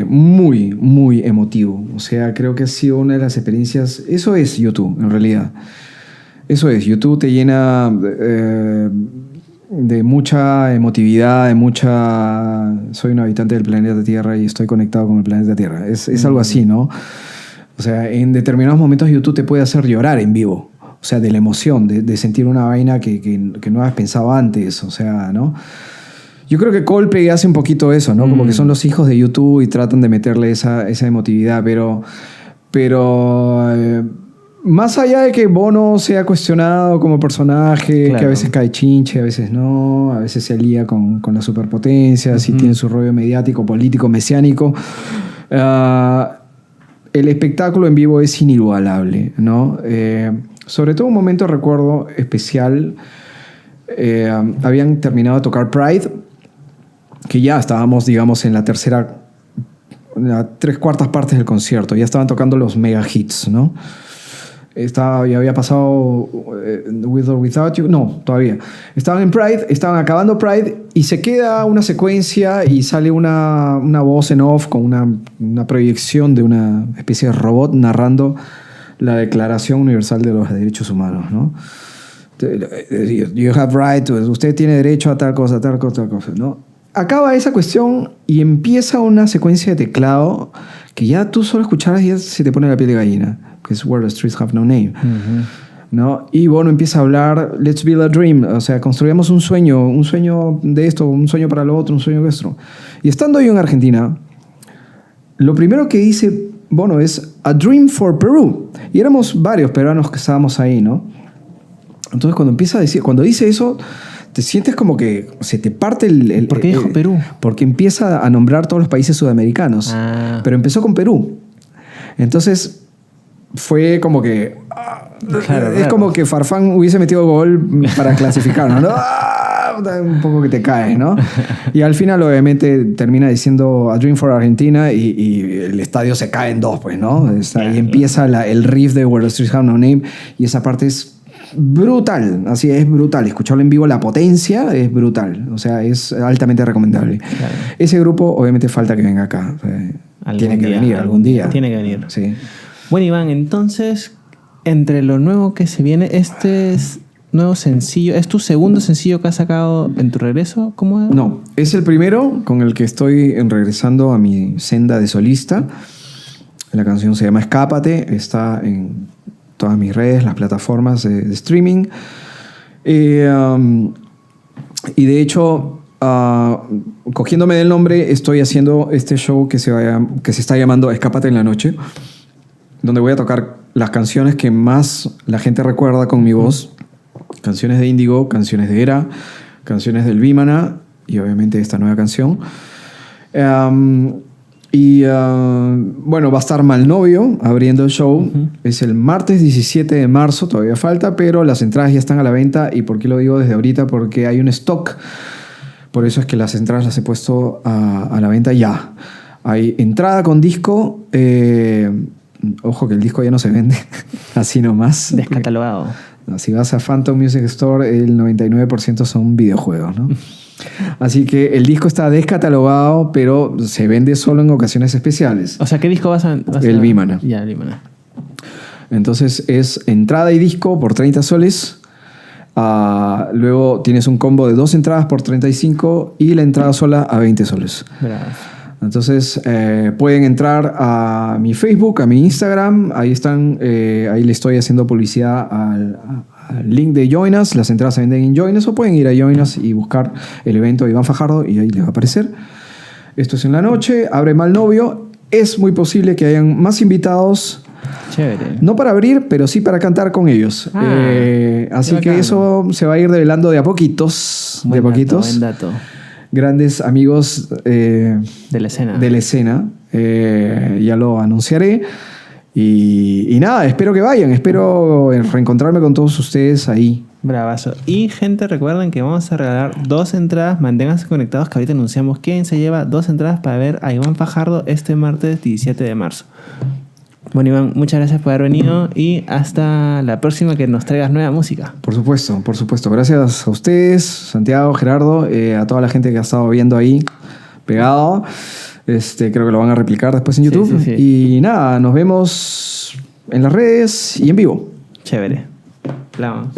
Muy, muy emotivo. O sea, creo que ha sido una de las experiencias... Eso es YouTube, en realidad. Eso es. YouTube te llena de mucha emotividad, de mucha... Soy un habitante del planeta Tierra y estoy conectado con el planeta Tierra. Es algo así, ¿no? O sea, en determinados momentos YouTube te puede hacer llorar en vivo. O sea, de la emoción, de sentir una vaina que no habías pensado antes. O sea, ¿no? Yo creo que Coldplay hace un poquito eso, ¿no? Como que son los hijos de YouTube y tratan de meterle esa emotividad, pero más allá de que Bono sea cuestionado como personaje, Claro. que a veces cae chinche, a veces no, a veces se alía con las superpotencias y tiene su rollo mediático, político, mesiánico, el espectáculo en vivo es inigualable, ¿no? Sobre todo un momento, recuerdo, especial. Habían terminado de tocar Pride, que ya estábamos, digamos, en la tercera, las 3/4 partes del concierto. Ya estaban tocando los mega hits, ¿no? Ya había pasado With or Without You. No, todavía. Estaban en Pride, estaban acabando Pride y se queda una secuencia y sale una voz en off con una proyección de una especie de robot narrando la Declaración Universal de los Derechos Humanos, ¿no? You have right to, usted tiene derecho a tal cosa, ¿no? Acaba esa cuestión y empieza una secuencia de teclado que ya tú solo escucharás y ya se te pone la piel de gallina, que es Where the Streets Have No Name. ¿No? Y Bono empieza a hablar, let's build a dream, o sea, construyamos un sueño de esto, un sueño para lo otro, un sueño nuestro. Y estando yo en Argentina, lo primero que dice Bono es a dream for Peru. Y éramos varios peruanos que estábamos ahí, ¿no? Entonces cuando dice eso, te sientes como que se te parte el ¿Por qué dijo Perú? Porque empieza a nombrar todos los países sudamericanos. Pero empezó con Perú. Entonces fue como que... es como que Farfán hubiese metido gol para clasificar, ¿no? Un poco que te caes, ¿no? Y al final obviamente termina diciendo A Dream for Argentina y el estadio se cae en dos, pues, ¿no? Ahí empieza el riff de Where the Streets Have No Name y esa parte es brutal, así es brutal. Escucharlo en vivo, la potencia es brutal, o sea, es altamente recomendable. Claro. Ese grupo obviamente falta que venga acá. Tiene que venir algún día. Tiene que venir. Sí. Bueno, Iván, entonces, entre lo nuevo que se viene, este es nuevo sencillo. ¿Es tu segundo sencillo que has sacado en tu regreso? ¿Cómo es? No, es el primero con el que estoy regresando a mi senda de solista. La canción se llama Escápate, está en todas mis redes, las plataformas de streaming. Y de hecho, cogiéndome del nombre, estoy haciendo este show que se está llamando Escápate en la Noche, donde voy a tocar las canciones que más la gente recuerda con mi voz. Canciones de Índigo, canciones de Era, canciones del Vímana y obviamente esta nueva canción. Bueno, va a estar Malnovio abriendo el show. Es el martes 17 de marzo, todavía falta, pero las entradas ya están a la venta. ¿Y por qué lo digo desde ahorita? Porque hay un stock. Por eso es que las entradas las he puesto a la venta ya. Hay entrada con disco. Ojo que el disco ya no se vende así nomás. Descatalogado. Si vas a Phantom Music Store, el 99% son videojuegos, ¿no? Así que el disco está descatalogado, pero se vende solo en ocasiones especiales. O sea, ¿qué disco vas a...? El Vímana. Ya, el Vímana. Entonces es entrada y disco por 30 soles. Luego tienes un combo de 2 entradas por 35 y la entrada sola a 20 soles. Bravo. Entonces pueden entrar a mi Facebook, a mi Instagram. Ahí están, ahí le estoy haciendo publicidad al link de Join Us. Las entradas se venden en Join Us, o pueden ir a Join Us y buscar el evento de Iván Fajardo y ahí les va a aparecer. Esto es en la noche, abre Mal Novio. Es muy posible que hayan más invitados. Chévere. No para abrir, pero sí para cantar con ellos. Así que eso se va a ir develando de a poquitos. Buen dato. Grandes amigos de la escena. Ya lo anunciaré. Y nada, espero que vayan. Espero reencontrarme con todos ustedes ahí. Bravazo. Y gente, recuerden que vamos a regalar 2 entradas. Manténganse conectados que ahorita anunciamos quién se lleva 2 entradas para ver a Iván Fajardo este martes 17 de marzo. Bueno, Iván, muchas gracias por haber venido y hasta la próxima que nos traigas nueva música. Por supuesto, por supuesto. Gracias a ustedes, Santiago, Gerardo, a toda la gente que ha estado viendo ahí pegado. Creo que lo van a replicar después en YouTube. Sí. Y nada, nos vemos en las redes y en vivo. Chévere. Vamos.